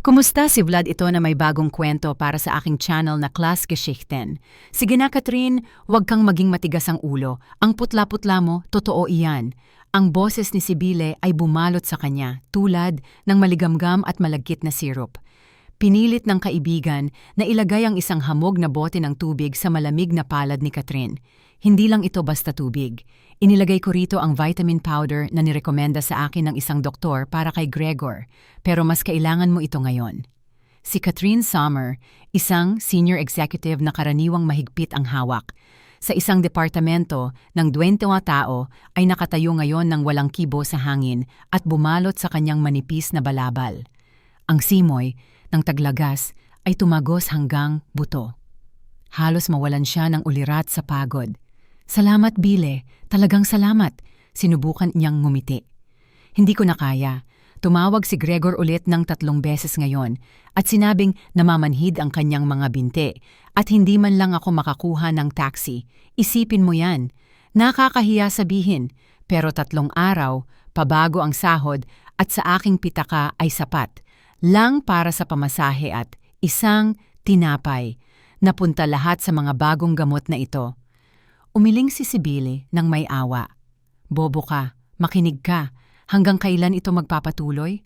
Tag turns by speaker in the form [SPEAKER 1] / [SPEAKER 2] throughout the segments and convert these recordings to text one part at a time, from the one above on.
[SPEAKER 1] Kumusta si Vlad ito na may bagong kwento para sa aking channel na Klassgeschichten. Sige na Katrin, huwag kang maging matigas ang ulo. Ang putla-putla mo, totoo iyan. Ang boses ni Sibile ay bumalot sa kanya, tulad ng maligamgam at malagkit na sirup. Pinilit ng kaibigan na ilagay ang isang hamog na bote ng tubig sa malamig na palad ni Katrin. Hindi lang ito basta tubig. Inilagay ko rito ang vitamin powder na nirekomenda sa akin ng isang doktor para kay Gregor, pero mas kailangan mo ito ngayon. Si Katrin Sommer, isang senior executive na karaniwang mahigpit ang hawak. Sa isang departamento ng 20 tao ay nakatayo ngayon ng walang kibo sa hangin at bumalot sa kanyang manipis na balabal. Ang simoy ng taglagas ay tumagos hanggang buto. Halos mawalan siya ng ulirat sa pagod. Salamat, Bile. Talagang salamat. Sinubukan niyang ngumiti. Hindi ko na kaya. Tumawag si Gregor ulit ng 3 beses ngayon at sinabing namamanhid ang kanyang mga binti at hindi man lang ako makakuha ng taxi. Isipin mo yan. Nakakahiya sabihin, pero 3 araw, pabago ang sahod at sa aking pitaka ay sapat. Lang para sa pamasahe at isang tinapay. Napunta lahat sa mga bagong gamot na ito. Umiling si Sibile ng may awa. Bobo ka, makinig ka. Hanggang kailan ito magpapatuloy?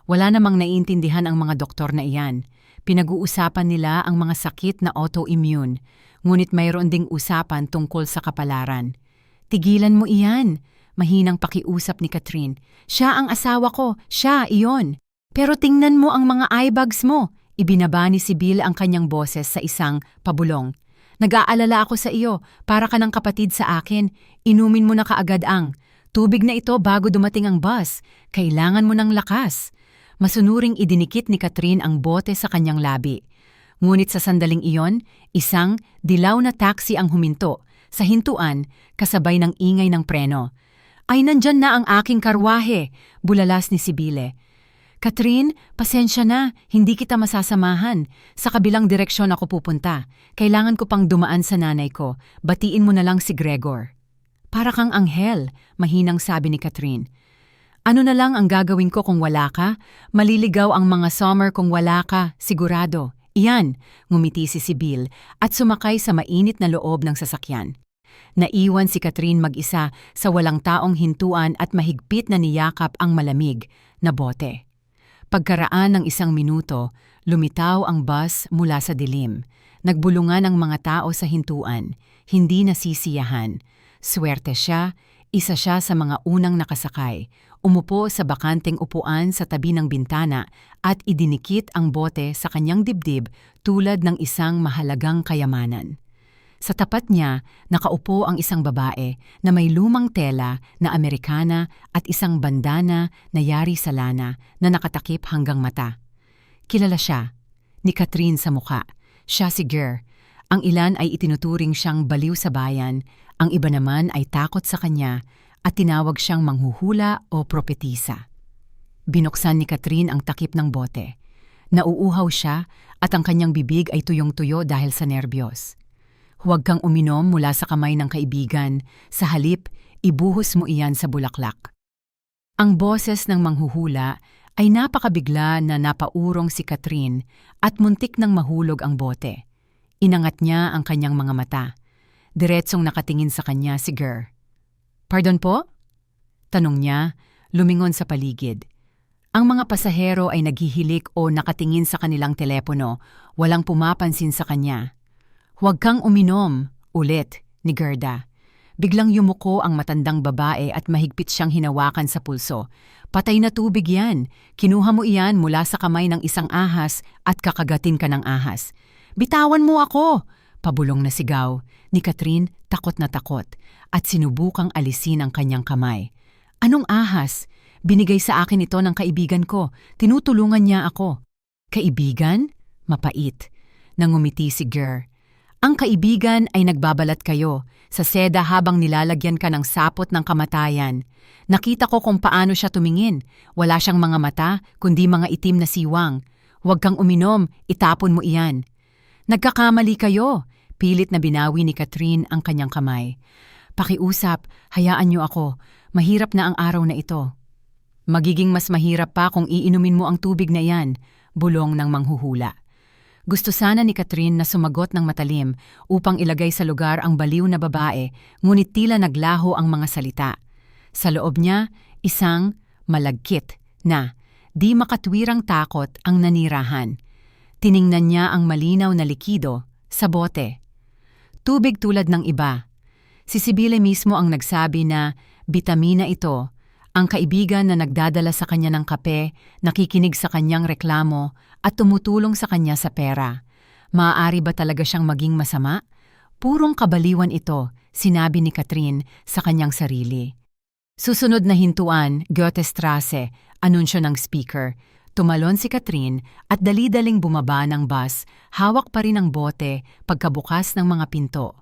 [SPEAKER 1] Wala namang naiintindihan ang mga doktor na iyan. Pinag-uusapan nila ang mga sakit na autoimmune, ngunit mayroon ding usapan tungkol sa kapalaran. Tigilan mo iyan, mahinang pakiusap ni Katrin. Siya ang asawa ko, siya, iyon. Pero tingnan mo ang mga eyebags mo. Ibinaba ni Sibile ang kanyang boses sa isang pabulong. Nag-aalala ako sa iyo, para ka ng kapatid sa akin. Inumin mo na kaagad ang tubig na ito bago dumating ang bus. Kailangan mo ng lakas. Masunuring idinikit ni Katrin ang bote sa kanyang labi. Ngunit sa sandaling iyon, isang dilaw na taxi ang huminto. Sa hintuan, kasabay ng ingay ng preno. Ay, nandyan na ang aking karwahe, bulalas ni Sibile. Katrin, pasensya na, hindi kita masasamahan. Sa kabilang direksyon ako pupunta. Kailangan ko pang dumaan sa nanay ko. Batiin mo na lang si Gregor. Para kang anghel, mahinang sabi ni Katrin. Ano na lang ang gagawin ko kung wala ka? Maliligaw ang mga Sommer kung wala ka, sigurado. Iyan, ngumiti si Sibile at sumakay sa mainit na loob ng sasakyan. Naiwan si Katrin mag-isa sa walang taong hintuan at mahigpit na niyakap ang malamig na bote. Pagkaraan ng 1 minuto, lumitaw ang bus mula sa dilim. Nagbulungan ang mga tao sa hintuan, hindi nasisiyahan. Swerte siya, isa siya sa mga unang nakasakay. Umupo sa bakanteng upuan sa tabi ng bintana at idinikit ang bote sa kanyang dibdib tulad ng isang mahalagang kayamanan. Sa tapat niya, nakaupo ang isang babae na may lumang tela na Amerikana at isang bandana na yari sa lana na nakatakip hanggang mata. Kilala siya, ni Katrin sa muka. Siya si Ger. Ang ilan ay itinuturing siyang baliw sa bayan, ang iba naman ay takot sa kanya at tinawag siyang manghuhula o propetisa. Binuksan ni Katrin ang takip ng bote. Nauuhaw siya at ang kanyang bibig ay tuyong-tuyo dahil sa nerbiyos. Huwag kang uminom mula sa kamay ng kaibigan. Sa halip, ibuhos mo iyan sa bulaklak. Ang boses ng manghuhula ay napakabigla na napaurong si Katrin at muntik nang mahulog ang bote. Inangat niya ang kanyang mga mata. Diretsong nakatingin sa kanya si Ger. Pardon po? Tanong niya, lumingon sa paligid. Ang mga pasahero ay naghihilik o nakatingin sa kanilang telepono, walang pumapansin sa kanya. Huwag kang uminom, ulit, ni Gerda. Biglang yumuko ang matandang babae at mahigpit siyang hinawakan sa pulso. Patay na tubig yan. Kinuha mo iyan mula sa kamay ng isang ahas at kakagatin ka ng ahas. Bitawan mo ako! Pabulong na sigaw ni Katrin, takot na takot, at sinubukang alisin ang kanyang kamay. Anong ahas? Binigay sa akin ito ng kaibigan ko. Tinutulungan niya ako. Kaibigan? Mapait. Nangumiti si Ger. Ang kaibigan ay nagbabalat kayo sa seda habang nilalagyan ka ng sapot ng kamatayan. Nakita ko kung paano siya tumingin. Wala siyang mga mata, kundi mga itim na siwang. Huwag kang uminom, itapon mo iyan. Nagkakamali kayo, pilit na binawi ni Katrin ang kanyang kamay. Pakiusap, hayaan niyo ako. Mahirap na ang araw na ito. Magiging mas mahirap pa kung iinumin mo ang tubig na yan. bulong ng manghuhula. Gusto sana ni Catherine na sumagot ng matalim upang ilagay sa lugar ang baliw na babae, ngunit tila naglaho ang mga salita. Sa loob niya, isang malagkit na di makatwirang takot ang nanirahan. Tiningnan niya ang malinaw na likido sa bote. Tubig tulad ng iba. Si Sibile mismo ang nagsabi na bitamina ito, ang kaibigan na nagdadala sa kanya ng kape, nakikinig sa kanyang reklamo at tumutulong sa kanya sa pera. Maaari ba talaga siyang maging masama? Purong kabaliwan ito, sinabi ni Catherine sa kanyang sarili. Susunod na hintuan, Goethestrasse, anunsyo ng speaker. Tumalon si Catherine at dali-daling bumaba ng bus, hawak pa rin ang bote pagkabukas ng mga pinto.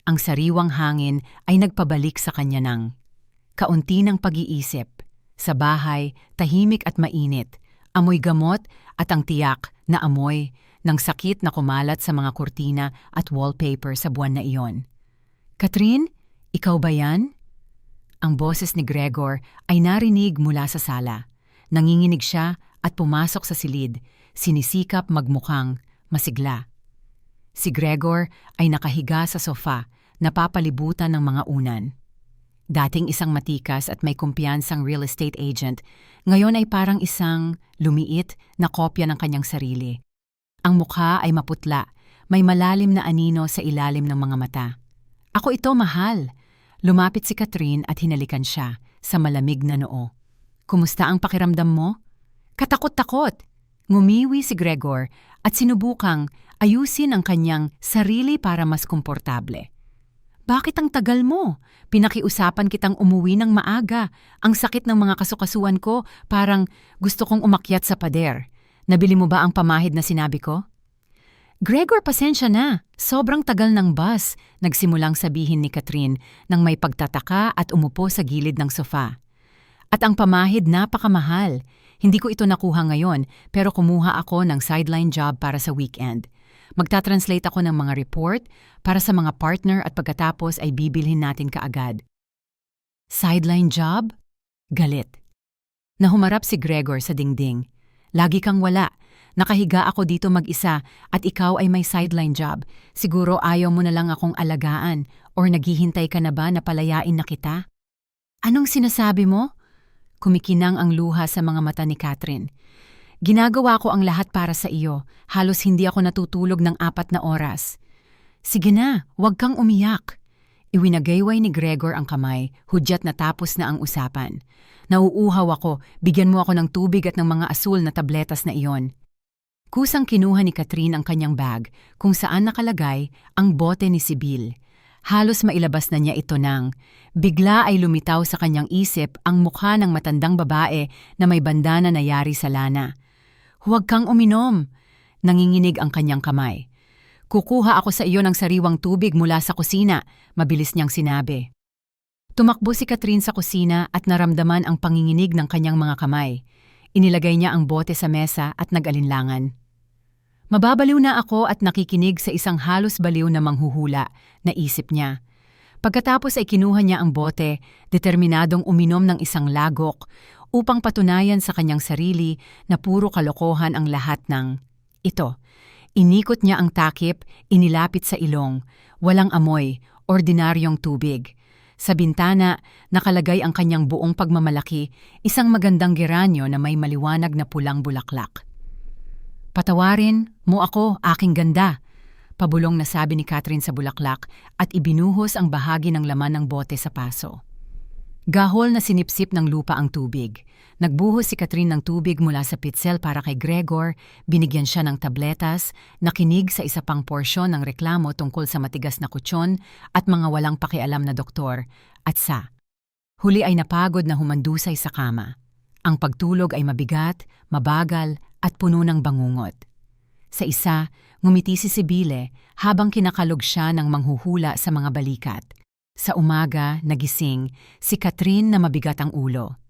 [SPEAKER 1] Ang sariwang hangin ay nagpabalik sa kanya ng kaunti ng pag-iisip. Sa bahay, tahimik at mainit, amoy gamot at ang tiyak na amoy ng sakit na kumalat sa mga kurtina at wallpaper sa buwan na iyon. Catherine, ikaw ba yan? Ang boses ni Gregor ay narinig mula sa sala. Nanginginig siya at pumasok sa silid, sinisikap magmukhang masigla. Si Gregor ay nakahiga sa sofa, napapalibutan ng mga unan. Dating isang matikas at may kumpiyansang real estate agent, ngayon ay parang isang lumiit na kopya ng kanyang sarili. Ang mukha ay maputla, may malalim na anino sa ilalim ng mga mata. Ako ito, mahal. Lumapit si Catherine at hinalikan siya sa malamig na noo. Kumusta ang pakiramdam mo? Katakot-takot. Ngumiwi si Gregor at sinubukang ayusin ang kanyang sarili para mas komportable. Bakit ang tagal mo? Pinakiusapan kitang umuwi ng maaga. Ang sakit ng mga kasukasuan ko, parang gusto kong umakyat sa pader. Nabili mo ba ang pamahid na sinabi ko? Gregor, pasensya na. Sobrang tagal ng bus, nagsimulang sabihin ni Catherine nang may pagtataka at umupo sa gilid ng sofa. At ang pamahid napakamahal. Hindi ko ito nakuha ngayon, pero kumuha ako ng sideline job para sa weekend. Magta-translate ako ng mga report para sa mga partner at pagkatapos ay bibilhin natin kaagad. Sideline job? Galit. Nahumarap si Gregor sa dingding. Lagi kang wala. Nakahiga ako dito mag-isa at ikaw ay may sideline job. Siguro ayaw mo na lang akong alagaan or naghihintay ka na ba na palayain na kita? Anong sinasabi mo? Kumikinang ang luha sa mga mata ni Catherine. Ginagawa ko ang lahat para sa iyo. Halos hindi ako natutulog ng 4 na oras. Sige na, huwag kang umiyak. Iwinagayway ni Gregor ang kamay, hudyat na tapos na ang usapan. Nauuhaw ako, bigyan mo ako ng tubig at ng mga asul na tabletas na iyon. Kusang kinuha ni Catherine ang kanyang bag, kung saan nakalagay ang bote ni Sibyl. Halos mailabas na niya ito nang bigla ay lumitaw sa kanyang isip ang mukha ng matandang babae na may bandana na yari sa lana. Huwag kang uminom. Nanginginig ang kanyang kamay. Kukuha ako sa iyo ng sariwang tubig mula sa kusina, mabilis niyang sinabi. Tumakbo si Catherine sa kusina at naramdaman ang panginginig ng kanyang mga kamay. Inilagay niya ang bote sa mesa at nag-alinlangan. Mababaliw na ako at nakikinig sa isang halos baliw na manghuhula, naisip niya. Pagkatapos ay kinuha niya ang bote, determinadong uminom ng isang lagok upang patunayan sa kanyang sarili na puro kalokohan ang lahat ng ito. Inikot niya ang takip, inilapit sa ilong, walang amoy, ordinaryong tubig. Sa bintana, nakalagay ang kanyang buong pagmamalaki, isang magandang geranyo na may maliwanag na pulang bulaklak. Patawarin mo ako, aking ganda, pabulong na sabi ni Catherine sa bulaklak at ibinuhos ang bahagi ng laman ng bote sa paso. Gahol na sinipsip ng lupa ang tubig. Nagbuhos si Catherine ng tubig mula sa pitsel para kay Gregor, binigyan siya ng tabletas, nakinig sa isa pang porsyon ng reklamo tungkol sa matigas na kutsyon at mga walang pakialam na doktor, at sa huli ay napagod na humandusay sa kama. Ang pagtulog ay mabigat, mabagal at puno ng bangungot. Sa isa, ngumiti si Sibile habang kinakalog siya ng manghuhula sa mga balikat. Sa umaga, nagising si Catherine na mabigat ang ulo.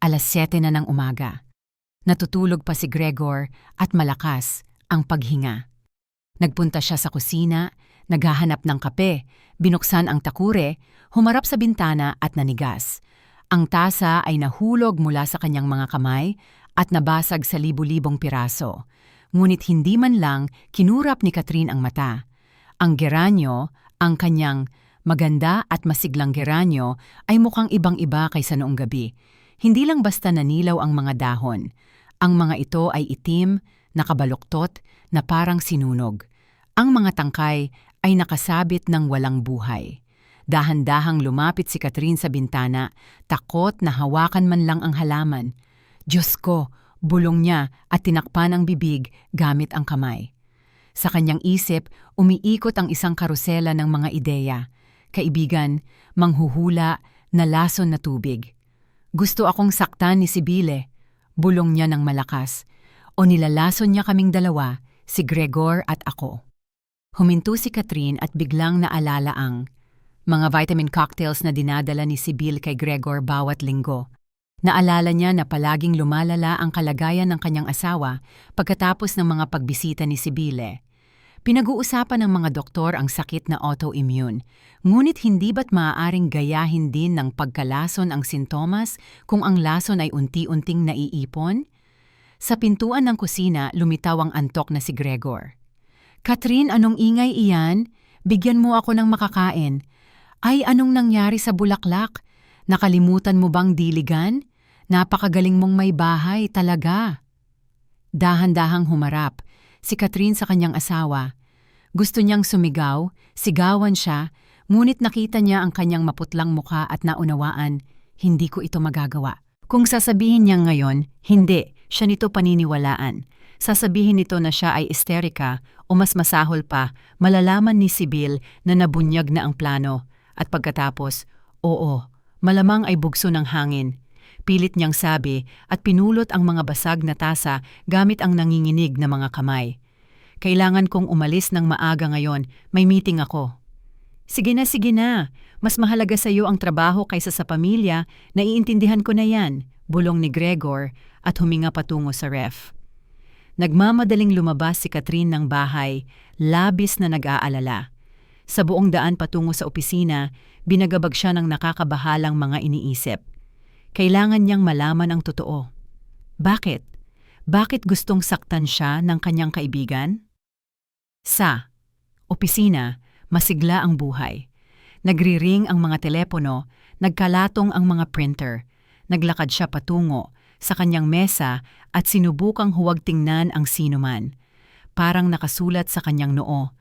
[SPEAKER 1] 7:00 na ng umaga. Natutulog pa si Gregor at malakas ang paghinga. Nagpunta siya sa kusina, naghahanap ng kape, binuksan ang takure, humarap sa bintana at nanigas. Ang tasa ay nahulog mula sa kanyang mga kamay at nabasag sa libu-libong piraso. ngunit hindi man lang kinurap ni Catherine ang mata. Ang geranyo, ang kanyang maganda at masiglang geranyo ay mukhang ibang-iba kaysa noong gabi. Hindi lang basta nanilaw ang mga dahon. Ang mga ito ay itim, nakabaluktot, na parang sinunog. Ang mga tangkay ay nakasabit ng walang buhay. Dahan-dahang lumapit si Catherine sa bintana, takot na hawakan man lang ang halaman. Diyos ko, bulong niya at tinakpan ang bibig gamit ang kamay. Sa kanyang isip, umiikot ang isang karusela ng mga ideya. Kaibigan, manghuhula, na lason na tubig. Gusto akong saktan ni Sibyle, bulong niya ng malakas. O nilalason niya kaming dalawa, si Gregor at ako. Huminto si Catherine at biglang naalala ang mga vitamin cocktails na dinadala ni Sibyl kay Gregor bawat linggo. Naalala niya na palaging lumalala ang kalagayan ng kanyang asawa pagkatapos ng mga pagbisita ni Sibyle. Pinag-uusapan ng mga doktor ang sakit na autoimmune, ngunit hindi ba't maaaring gayahin din ng pagkalason ang sintomas kung ang lason ay unti-unting naiipon? Sa pintuan ng kusina, lumitaw ang antok na si Gregor. Catherine, anong ingay iyan? Bigyan mo ako ng makakain. Ay, anong nangyari sa bulaklak? Nakalimutan mo bang diligan? Napakagaling mong may bahay, talaga. Dahan-dahang humarap si Catherine sa kanyang asawa. Gusto niyang sumigaw, sigawan siya, ngunit nakita niya ang kanyang maputlang mukha at naunawaan, hindi ko ito magagawa. Kung sasabihin niya ngayon, hindi, siya nito paniniwalaan. Sasabihin nito na siya ay isterika o mas masahol pa, malalaman ni Sibyl na nabunyag na ang plano. At pagkatapos, oo, malamang ay bugso ng hangin. Pilit niyang sabi at pinulot ang mga basag na tasa gamit ang nanginginig na mga kamay. Kailangan kong umalis ng maaga ngayon, may meeting ako. Sige na, mas mahalaga sa iyo ang trabaho kaysa sa pamilya, naiintindihan ko na yan, bulong ni Gregor at huminga patungo sa ref. Nagmamadaling lumabas si Catherine ng bahay, labis na nag-aalala. Sa buong daan patungo sa opisina, binagabag siya ng nakakabahalang mga iniisip. Kailangan niyang malaman ang totoo. Bakit? Bakit gustong saktan siya ng kanyang kaibigan? Sa opisina, masigla ang buhay. Nagri-ring ang mga telepono, nagkalatong ang mga printer. Naglakad siya patungo sa kanyang mesa at sinubukang huwag tingnan ang sinuman. Parang nakasulat sa kanyang noo,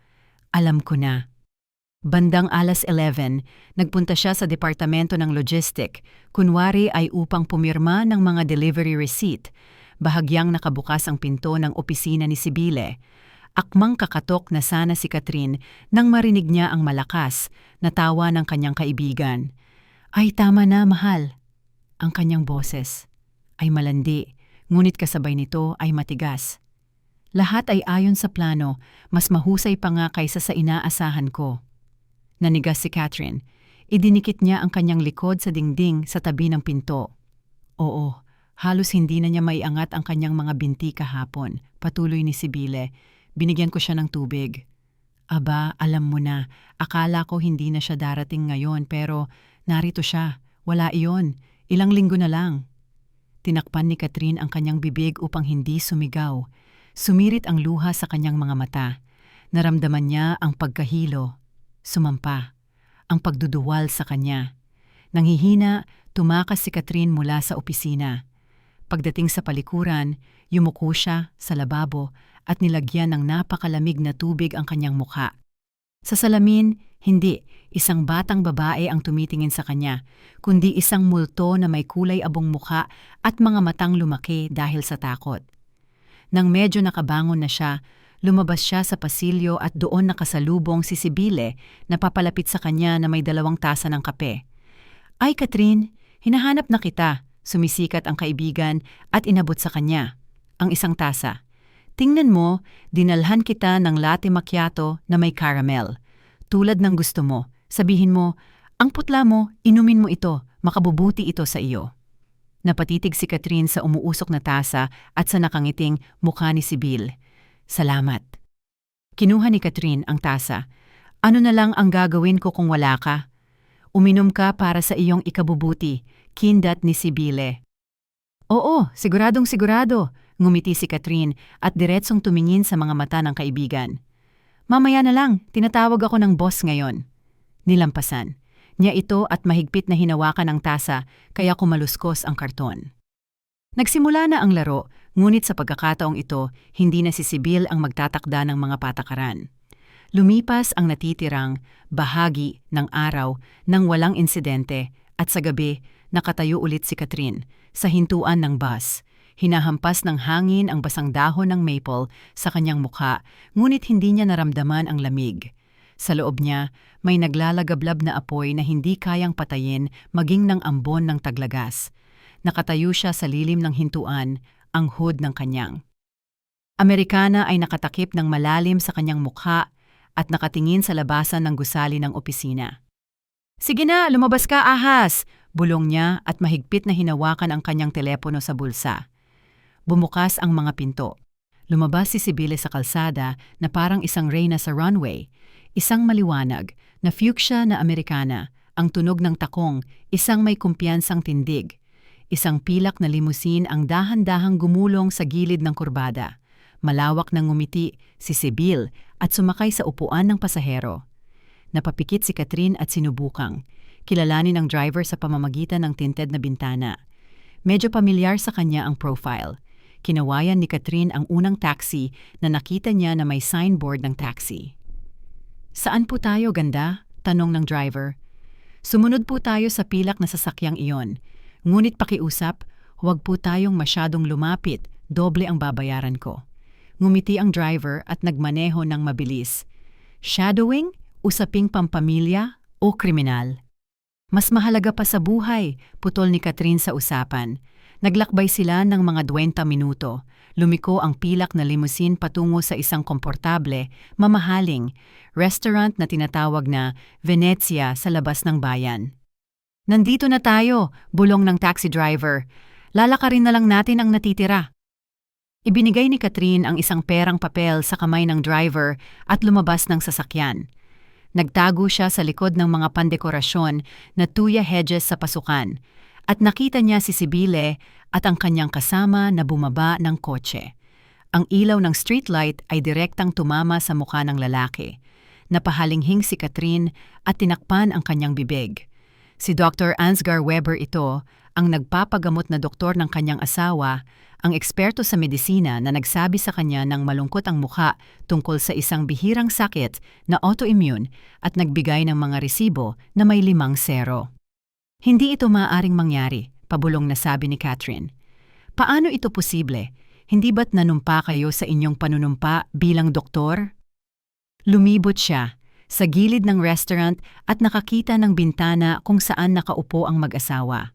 [SPEAKER 1] alam ko na. Bandang 11:00, nagpunta siya sa departamento ng logistic, kunwari ay upang pumirma ng mga delivery receipt. Bahagyang nakabukas ang pinto ng opisina ni Sibyle. Akmang kakatok na sana si Catherine nang marinig niya ang malakas na tawa ng kanyang kaibigan. Ay tama na, mahal. Ang kanyang boses ay malandi, ngunit kasabay nito ay matigas. Lahat ay ayon sa plano, mas mahusay pa nga kaysa sa inaasahan ko. Nanigas si Catherine. Idinikit niya ang kanyang likod sa dingding sa tabi ng pinto. Oo, halos hindi na niya maiangat ang kanyang mga binti kahapon. Patuloy ni Sibyle. Binigyan ko siya ng tubig. Aba, alam mo na, akala ko hindi na siya darating ngayon pero narito siya. Wala iyon. Ilang linggo na lang. Tinakpan ni Catherine ang kanyang bibig upang hindi sumigaw. Sumirit ang luha sa kanyang mga mata. Naramdaman niya ang pagkahilo. Sumampa, ang pagduduwal sa kanya. Nanghihina, tumakas si Catherine mula sa opisina. Pagdating sa palikuran, yumuko siya sa lababo at nilagyan ng napakalamig na tubig ang kanyang mukha. Sa salamin, hindi isang batang babae ang tumitingin sa kanya, kundi isang multo na may kulay abong mukha at mga matang lumaki dahil sa takot. Nang medyo nakabangon na siya, lumabas siya sa pasilyo at doon nakasalubong si Sibyle na papalapit sa kanya na may 2 tasa ng kape. Ay Catherine, hinahanap na kita, sumisikat ang kaibigan at inabot sa kanya ang isang tasa. Tingnan mo, dinalhan kita ng latte macchiato na may caramel. Tulad ng gusto mo, sabihin mo, ang putla mo, inumin mo ito, makabubuti ito sa iyo. Napatitig si Catherine sa umuusok na tasa at sa nakangiting mukha ni Sibyl. Salamat. Kinuha ni Catherine ang tasa. Ano na lang ang gagawin ko kung wala ka? Uminom ka para sa iyong ikabubuti, kindat ni Sibyle. Oo, siguradong sigurado. Ngumiti si Catherine at diretsong tumingin sa mga mata ng kaibigan. Mamaya na lang, tinatawag ako ng boss ngayon. Nilampasan niya ito at mahigpit na hinawakan ang tasa kaya kumaluskos ang karton. Nagsimula na ang laro, ngunit sa pagkakataong ito, hindi na si Sibyl ang magtatakda ng mga patakaran. Lumipas ang natitirang bahagi ng araw nang walang insidente at sa gabi, nakatayo ulit si Catherine sa hintuan ng bus. Hinahampas ng hangin ang basang dahon ng maple sa kanyang mukha, ngunit hindi niya naramdaman ang lamig. Sa loob niya, may naglalagablab na apoy na hindi kayang patayin maging ng ambon ng taglagas. Nakatayo siya sa lilim ng hintuan, ang hood ng kanyang Amerikana ay nakatakip ng malalim sa kanyang mukha at nakatingin sa labasan ng gusali ng opisina. "Sige na, lumabas ka, ahas!" bulong niya at mahigpit na hinawakan ang kanyang telepono sa bulsa. Bumukas ang mga pinto. Lumabas si Sibylle sa kalsada na parang isang reyna sa runway. Isang maliwanag na fuchsia na Amerikana, ang tunog ng takong, isang may kumpiyansang tindig. Isang pilak na limusin ang dahan-dahang gumulong sa gilid ng kurbada. Malawak na ngumiti si Sibylle at sumakay sa upuan ng pasahero. Napapikit si Catherine at sinubukang kilalanin ang driver sa pamamagitan ng tinted na bintana. Medyo pamilyar sa kanya ang profile. Kinawayan ni Catherine ang unang taxi na nakita niya na may signboard ng taxi. "Saan po tayo, ganda?" tanong ng driver. "Sumunod po tayo sa pilak na sasakyang iyon. Ngunit pakiusap, huwag po tayong masyadong lumapit, doble ang babayaran ko." Ngumiti ang driver at nagmaneho ng mabilis. Shadowing, usaping pampamilya o kriminal? Mas mahalaga pa sa buhay, putol ni Catherine sa usapan. Naglakbay sila ng mga 20 minuto. Lumiko ang pilak na limousine patungo sa isang komportable, mamahaling restaurant na tinatawag na Venezia sa labas ng bayan. "Nandito na tayo," bulong ng taxi driver. "Lalakarin na lang natin ang natitira." Ibinigay ni Catherine ang isang perang papel sa kamay ng driver at lumabas ng sasakyan. Nagtago siya sa likod ng mga pandekorasyon na tuya hedges sa pasukan at nakita niya si Sibylle at ang kanyang kasama na bumaba ng kotse. Ang ilaw ng streetlight ay direktang tumama sa mukha ng lalaki. Napahalinghing si Catherine at tinakpan ang kanyang bibig. Si Dr. Ansgar Weber ito, ang nagpapagamot na doktor ng kanyang asawa, ang eksperto sa medisina na nagsabi sa kanya ng malungkot ang mukha tungkol sa isang bihirang sakit na autoimmune at nagbigay ng mga resibo na may 5-0. "Hindi ito maaaring mangyari," pabulong na sabi ni Catherine. "Paano ito posible? Hindi ba't nanumpa kayo sa inyong panunumpa bilang doktor?" Lumibot siya sa gilid ng restaurant at nakakita ng bintana kung saan nakaupo ang mag-asawa.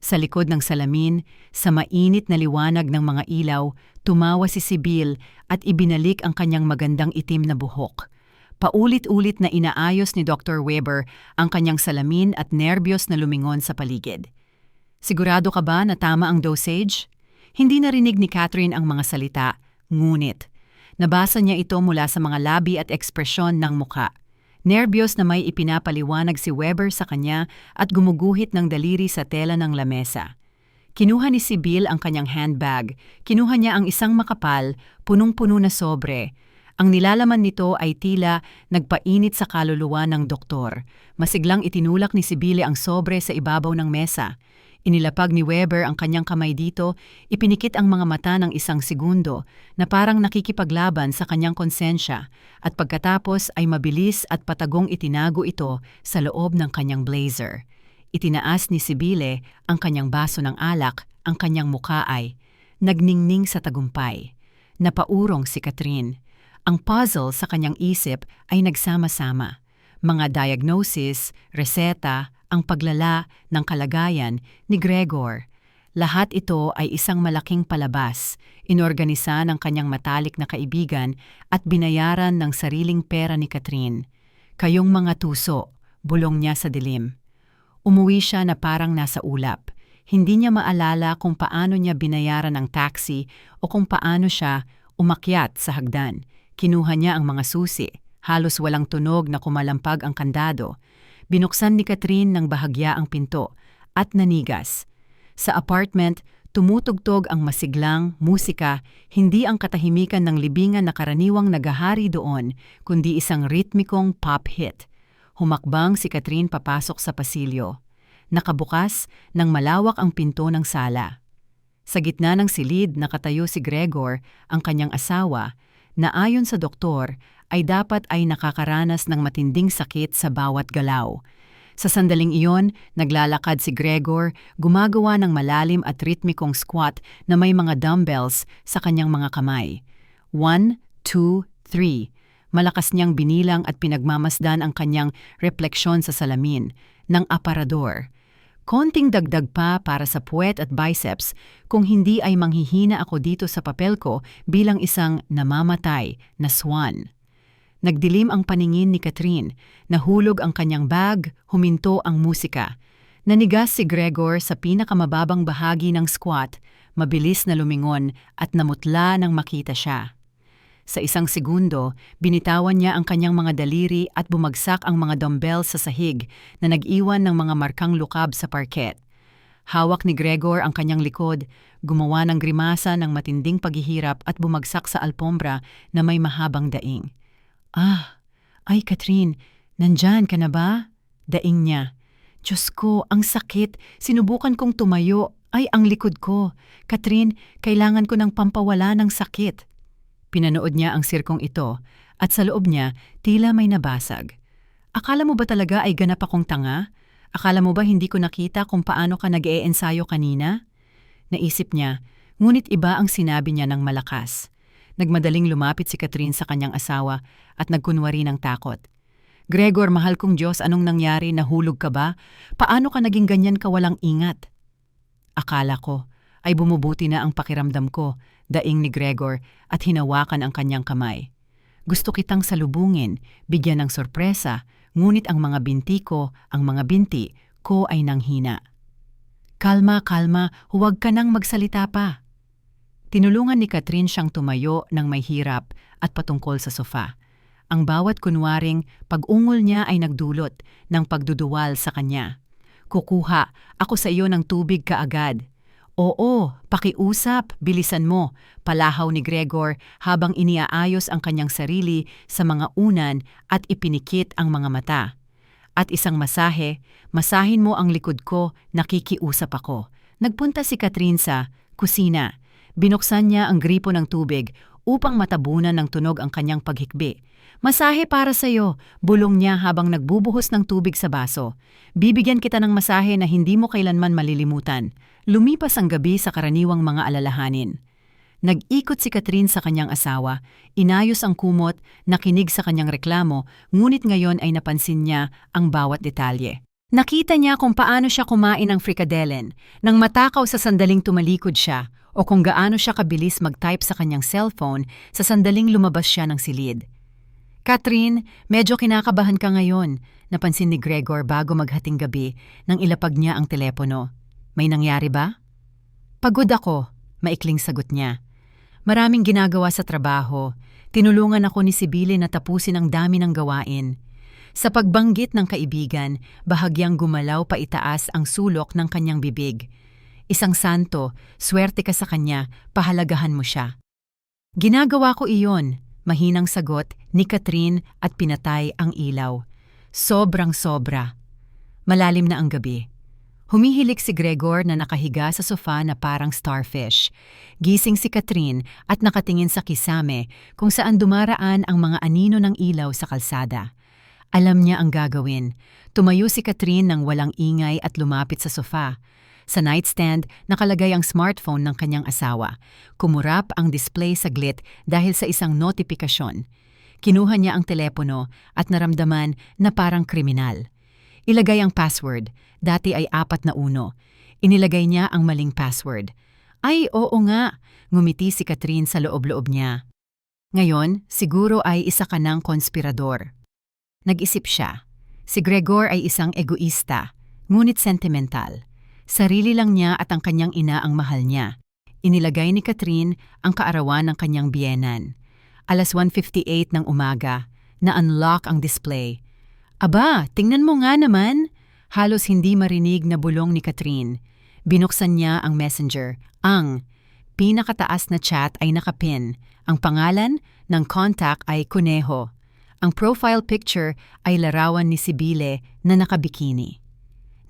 [SPEAKER 1] Sa likod ng salamin, sa mainit na liwanag ng mga ilaw, tumawa si Sibylle at ibinalik ang kanyang magandang itim na buhok. Paulit-ulit na inaayos ni Dr. Weber ang kanyang salamin at nerbiyos na lumingon sa paligid. "Sigurado ka ba na tama ang dosage?" Hindi narinig ni Catherine ang mga salita, ngunit nabasa niya ito mula sa mga labi at ekspresyon ng mukha. Nerbiyos na may ipinapaliwanag si Weber sa kanya at gumuguhit ng daliri sa tela ng lamesa. Kinuha ni Sibylle ang kanyang handbag. Kinuha niya ang isang makapal, punong-puno na sobre. Ang nilalaman nito ay tila nagpainit sa kaluluwa ng doktor. Masiglang itinulak ni Sibylle ang sobre sa ibabaw ng mesa. Inilapag ni Weber ang kanyang kamay dito, ipinikit ang mga mata ng 1 segundo na parang nakikipaglaban sa kanyang konsensya at pagkatapos ay mabilis at patagong itinago ito sa loob ng kanyang blazer. Itinaas ni Sibylle ang kanyang baso ng alak, ang kanyang muka ay nagningning sa tagumpay. Napaurong si Catherine. Ang puzzle sa kanyang isip ay nagsama-sama. Mga diagnosis, reseta, ang paglala ng kalagayan ni Gregor. Lahat ito ay isang malaking palabas, inorganisa ng kanyang matalik na kaibigan at binayaran ng sariling pera ni Catherine. "Kayong mga tuso," bulong niya sa dilim. Umuwi siya na parang nasa ulap. Hindi niya maalala kung paano niya binayaran ang taxi o kung paano siya umakyat sa hagdan. Kinuha niya ang mga susi. Halos walang tunog na kumalampag ang kandado. Binuksan ni Catherine ng bahagya ang pinto at nanigas. Sa apartment, tumutugtog ang masiglang musika, hindi ang katahimikan ng libingan na karaniwang nagahari doon, kundi isang ritmikong pop hit. Humakbang si Catherine papasok sa pasilyo. Nakabukas ng malawak ang pinto ng sala. Sa gitna ng silid nakatayo si Gregor, ang kanyang asawa, na ayon sa doktor ay dapat ay nakakaranas ng matinding sakit sa bawat galaw. Sa sandaling iyon, naglalakad si Gregor, gumagawa ng malalim at ritmikong squat na may mga dumbbells sa kanyang mga kamay. 1, 2, 3. Malakas niyang binilang at pinagmamasdan ang kanyang refleksyon sa salamin ng aparador. Konting dagdag pa para sa puwet at biceps kung hindi ay manghihina ako dito sa papel ko bilang isang namamatay na swan. Nagdilim ang paningin ni Catherine, nahulog ang kanyang bag, huminto ang musika. Nanigas si Gregor sa pinakamababang bahagi ng squat, mabilis na lumingon at namutla nang makita siya. Sa isang segundo, binitawan niya ang kanyang mga daliri at bumagsak ang mga dumbbells sa sahig na nag-iwan ng mga markang lukab sa parket. Hawak ni Gregor ang kanyang likod, gumawa ng grimasa ng matinding paghihirap at bumagsak sa alpombra na may mahabang daing. Ay Catherine, nandyan ka na ba? Daing niya. Diyos ko, ang sakit. Sinubukan kong tumayo. Ay, ang likod ko. Catherine, kailangan ko ng pampawala ng sakit. Pinanood niya ang sirkong ito at sa loob niya tila may nabasag. Akala mo ba talaga ay ganap akong tanga? Akala mo ba hindi ko nakita kung paano ka nag-e-ensayo kanina? Naisip niya, ngunit iba ang sinabi niya ng malakas. Nagmadaling lumapit si Catherine sa kanyang asawa at nagkunwari ng takot. Gregor, mahal kong Diyos, anong nangyari? Nahulog ka ba? Paano ka naging ganyan ka walang ingat? Akala ko ay bumubuti na ang pakiramdam ko, daing ni Gregor at hinawakan ang kanyang kamay. Gusto kitang salubungin, bigyan ng sorpresa, ngunit ang mga binti ko ay nanghina. Kalma, huwag ka nang magsalita pa. Tinulungan ni Catherine siyang tumayo ng may hirap at patungkol sa sofa. Ang bawat kunwaring pag-ungol niya ay nagdulot ng pagduduwal sa kanya. Kukuha ako sa iyo ng tubig kaagad. Oo, pakiusap, bilisan mo, palahaw ni Gregor habang iniaayos ang kanyang sarili sa mga unan at ipinikit ang mga mata. At isang masahin mo ang likod ko, nakikiusap ako. Nagpunta si Catherine sa kusina. Binuksan niya ang gripo ng tubig upang matabunan ng tunog ang kanyang paghikbi. Masahe para sa'yo, bulong niya habang nagbubuhos ng tubig sa baso. Bibigyan kita ng masahe na hindi mo kailanman malilimutan. Lumipas ang gabi sa karaniwang mga alalahanin. Nag-ikot si Catherine sa kanyang asawa, inayos ang kumot, nakinig sa kanyang reklamo, ngunit ngayon ay napansin niya ang bawat detalye. Nakita niya kung paano siya kumain ng frikadellen, nang matakaw sa sandaling tumalikod siya, o kung gaano siya kabilis mag-type sa kanyang cellphone sa sandaling lumabas siya ng silid. Catherine, medyo kinakabahan ka ngayon, napansin ni Gregor bago maghating gabi nang ilapag niya ang telepono. May nangyari ba? Pagod ako, maikling sagot niya. Maraming ginagawa sa trabaho. Tinulungan ako ni Sibile na tapusin ang dami ng gawain. Sa pagbanggit ng kaibigan, bahagyang gumalaw pa itaas ang sulok ng kanyang bibig. Isang santo, swerte ka sa kanya, pahalagahan mo siya. Ginagawa ko iyon, mahinang sagot ni Catherine at pinatay ang ilaw. Sobrang sobra. Malalim na ang gabi. Humihilik si Gregor na nakahiga sa sofa na parang starfish. Gising si Catherine at nakatingin sa kisame kung saan dumaraan ang mga anino ng ilaw sa kalsada. Alam niya ang gagawin. Tumayo si Catherine nang walang ingay at lumapit sa sofa. Sa nightstand, nakalagay ang smartphone ng kanyang asawa. Kumurap ang display saglit dahil sa isang notifikasyon. Kinuha niya ang telepono at naramdaman na parang kriminal. Ilagay ang password. Dati ay 4 na 1. Inilagay niya ang maling password. Ay, oo nga, ngumiti si Catherine sa loob-loob niya. Ngayon, siguro ay isa ka ng konspirador. Nag-isip siya. Si Gregor ay isang egoista, ngunit sentimental. Sarili lang niya at ang kanyang ina ang mahal niya. Inilagay ni Catherine ang kaarawan ng kanyang biyenan. 1:58 ng umaga, na-unlock ang display. Aba, tingnan mo nga naman! Halos hindi marinig na bulong ni Catherine. Binuksan niya ang messenger. Ang pinakataas na chat ay nakapin. Ang pangalan ng contact ay Kuneho. Ang profile picture ay larawan ni Sibile na nakabikini.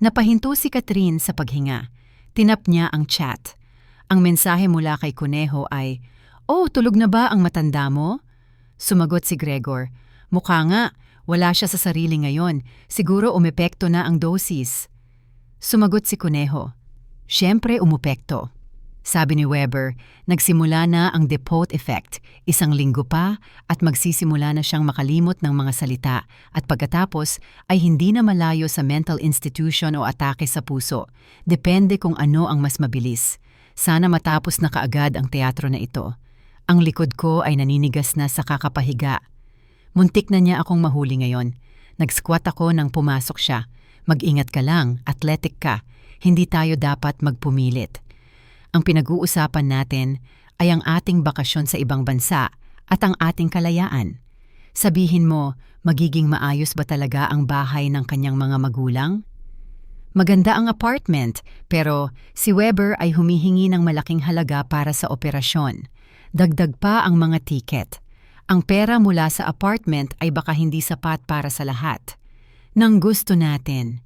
[SPEAKER 1] Napahinto si Catherine sa paghinga. Tinap niya ang chat. Ang mensahe mula kay Kuneho ay, "Oh, tulog na ba ang matanda mo?" Sumagot si Gregor, "Mukha nga, wala siya sa sarili ngayon. Siguro umepekto na ang dosis." Sumagot si Kuneho, "Siyempre umepekto." Sabi ni Weber, nagsimula na ang Depote effect, 1 linggo pa at magsisimula na siyang makalimot ng mga salita at pagkatapos ay hindi na malayo sa mental institution o atake sa puso. Depende kung ano ang mas mabilis. Sana matapos na kaagad ang teatro na ito. Ang likod ko ay naninigas na sa kakapahiga. Muntik na niya akong mahuli ngayon. Nag-squat ako nang pumasok siya. Mag-ingat ka lang, athletic ka. Hindi tayo dapat magpumilit. Ang pinag-uusapan natin ay ang ating bakasyon sa ibang bansa at ang ating kalayaan. Sabihin mo, magiging maayos ba talaga ang bahay ng kanyang mga magulang? Maganda ang apartment, pero si Weber ay humihingi ng malaking halaga para sa operasyon. Dagdag pa ang mga tiket. Ang pera mula sa apartment ay baka hindi sapat para sa lahat. Nang gusto natin.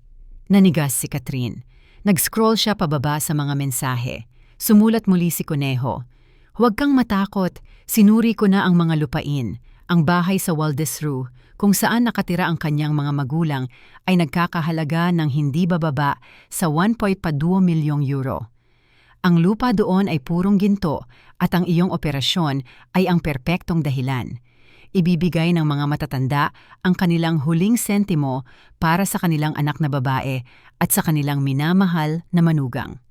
[SPEAKER 1] Nanigas si Catherine. Nag-scroll siya pababa sa mga mensahe. Sumulat muli si Kuneho. "Huwag kang matakot, sinuri ko na ang mga lupain. Ang bahay sa Waldesru, kung saan nakatira ang kanyang mga magulang, ay nagkakahalaga ng hindi bababa sa 1.2 milyong euro. Ang lupa doon ay purong ginto at ang iyong operasyon ay ang perpektong dahilan. Ibibigay ng mga matatanda ang kanilang huling sentimo para sa kanilang anak na babae at sa kanilang minamahal na manugang."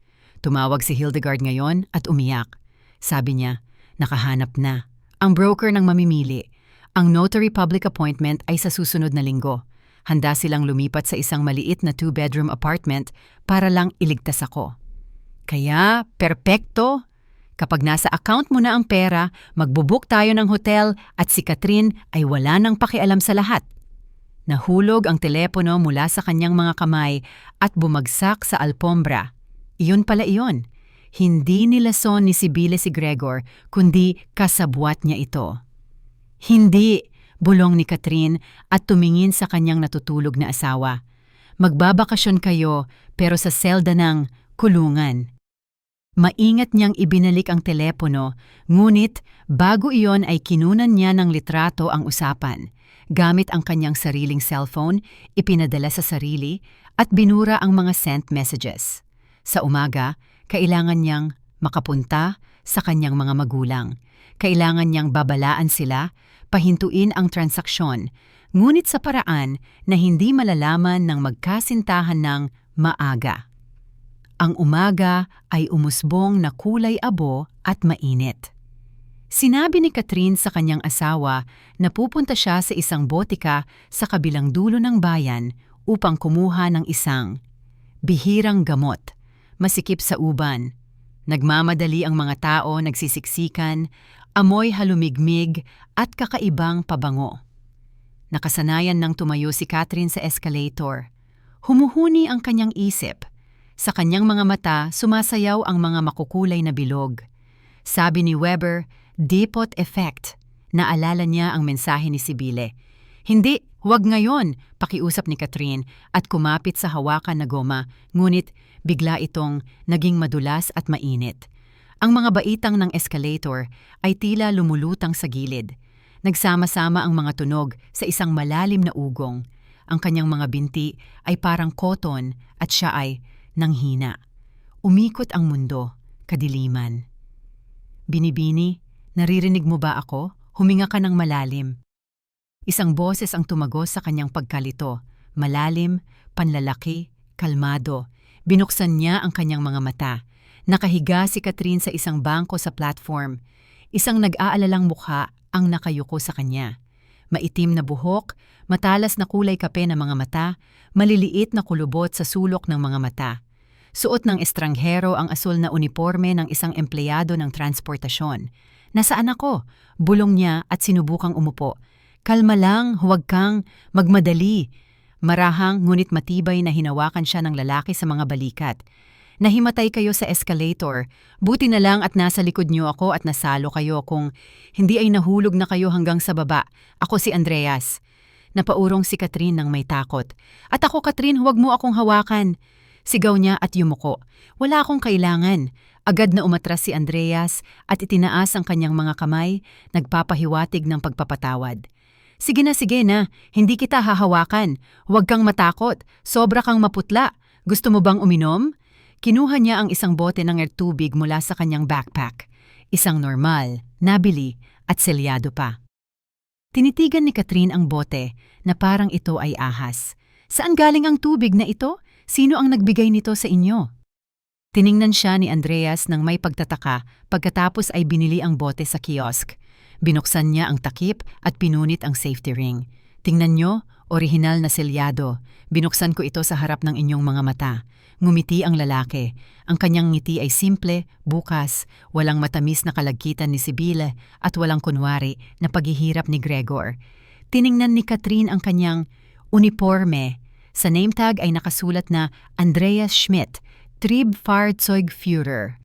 [SPEAKER 1] Tumawag si Hildegard ngayon at umiyak. Sabi niya, nakahanap na. Ang broker ng mamimili. Ang notary public appointment ay sa susunod na linggo. Handa silang lumipat sa isang maliit na 2-bedroom apartment para lang iligtas ako. Kaya, perpekto. Kapag nasa account mo na ang pera, magbubook tayo ng hotel at si Catherine ay wala nang pakialam sa lahat. Nahulog ang telepono mula sa kanyang mga kamay at bumagsak sa alpombra. Iyon pala iyon. Hindi nilason ni Sibile si Gregor, kundi kasabwat niya ito. "Hindi," bulong ni Catherine at tumingin sa kanyang natutulog na asawa. "Magbabakasyon kayo pero sa selda ng kulungan." Maingat niyang ibinalik ang telepono, ngunit bago iyon ay kinunan niya ng litrato ang usapan. Gamit ang kanyang sariling cellphone, ipinadala sa sarili at binura ang mga sent messages. Sa umaga, kailangan niyang makapunta sa kanyang mga magulang. Kailangan niyang babalaan sila, pahintuin ang transaksyon, ngunit sa paraan na hindi malalaman ng magkasintahan ng maaga. Ang umaga ay umusbong na kulay abo at mainit. Sinabi ni Catherine sa kanyang asawa na pupunta siya sa isang botika sa kabilang dulo ng bayan upang kumuha ng isang bihirang gamot. Masikip sa uban. Nagmamadali ang mga tao, nagsisiksikan, amoy halumigmig at kakaibang pabango. Nakasanayan nang tumayo si Catherine sa escalator. Humuhuni ang kanyang isip. Sa kanyang mga mata, sumasayaw ang mga makukulay na bilog. Sabi ni Weber, Depote effect. Naalala niya ang mensahe ni Sibile. "Hindi, huwag ngayon," pakiusap ni Catherine at kumapit sa hawakan na goma, ngunit bigla itong naging madulas at mainit. Ang mga baitang ng escalator ay tila lumulutang sa gilid. Nagsama-sama ang mga tunog sa isang malalim na ugong. Ang kanyang mga binti ay parang koton at siya ay nanghina. Umikot ang mundo, kadiliman. "Binibini, naririnig mo ba ako? Huminga ka ng malalim." Isang boses ang tumagos sa kanyang pagkalito. Malalim, panlalaki, kalmado. Binuksan niya ang kanyang mga mata. Nakahiga si Catherine sa isang bangko sa platform. Isang nag-aalalang mukha ang nakayuko sa kanya. Maitim na buhok, matalas na kulay kape ng mga mata, maliliit na kulubot sa sulok ng mga mata. Suot ng estranghero ang asul na uniforme ng isang empleyado ng transportasyon. "Nasaan ako?" bulong niya at sinubukang umupo. "Kalma lang, huwag kang magmadali." Marahang ngunit matibay na hinawakan siya ng lalaki sa mga balikat. Nahimatay kayo sa escalator. Buti na lang at nasa likod niyo ako at nasalo kayo kung hindi ay nahulog na kayo hanggang sa baba. Ako si Andreas. Napaurong si Catherine ng may takot. At ako, Catherine, huwag mo akong hawakan. Sigaw niya at yumuko. Wala akong kailangan. Agad na umatras si Andreas at itinaas ang kanyang mga kamay, nagpapahiwatig ng pagpapatawad. Sige na, hindi kita hahawakan. Huwag kang matakot, sobra kang maputla. Gusto mo bang uminom? Kinuha niya ang isang bote ng tubig mula sa kanyang backpack. Isang normal, nabili at selyado pa. Tinitigan ni Catherine ang bote na parang ito ay ahas. Saan galing ang tubig na ito? Sino ang nagbigay nito sa inyo? Tiningnan siya ni Andreas ng may pagtataka pagkatapos ay binili ang bote sa kiosk. Binuksan niya ang takip at pinunit ang safety ring. Tingnan nyo, orihinal na selyado. Binuksan ko ito sa harap ng inyong mga mata. Ngumiti ang lalaki. Ang kanyang ngiti ay simple, bukas, walang matamis na kalagkitan ni Sibyle at walang kunwari na paghihirap ni Gregor. Tiningnan ni Catherine ang kanyang uniforme. Sa name tag ay nakasulat na Andreas Schmidt, Triebfahrzeugführer.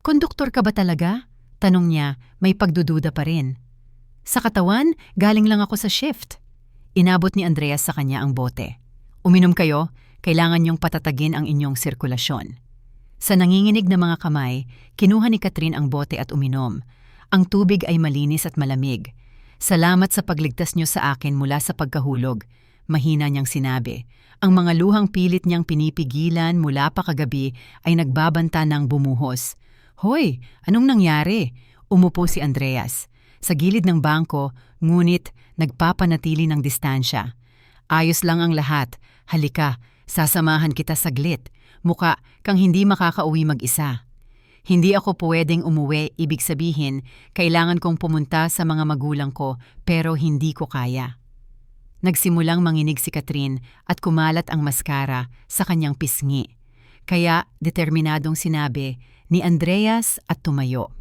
[SPEAKER 1] Konduktor ka ba talaga? Tanong niya, may pagdududa pa rin. Sa katawan, galing lang ako sa shift. Inabot ni Andreas sa kanya ang bote. Uminom kayo, kailangan niyong patatagin ang inyong sirkulasyon. Sa nanginginig na mga kamay, kinuha ni Catherine ang bote at uminom. Ang tubig ay malinis at malamig. Salamat sa pagligtas niyo sa akin mula sa pagkahulog. Mahina niyang sinabi. Ang mga luhang pilit niyang pinipigilan mula pa kagabi ay nagbabanta ng bumuhos. Hoy, anong nangyari? Umupo si Andreas. Sa gilid ng bangko, ngunit nagpapanatili ng distansya. Ayos lang ang lahat. Halika, sasamahan kita saglit. Muka kang hindi makakauwi mag-isa. Hindi ako pwedeng umuwi, ibig sabihin, kailangan kong pumunta sa mga magulang ko pero hindi ko kaya. Nagsimulang manginig si Catherine at kumalat ang maskara sa kanyang pisngi. Kaya determinadong sinabi ni Andreas at tumayo.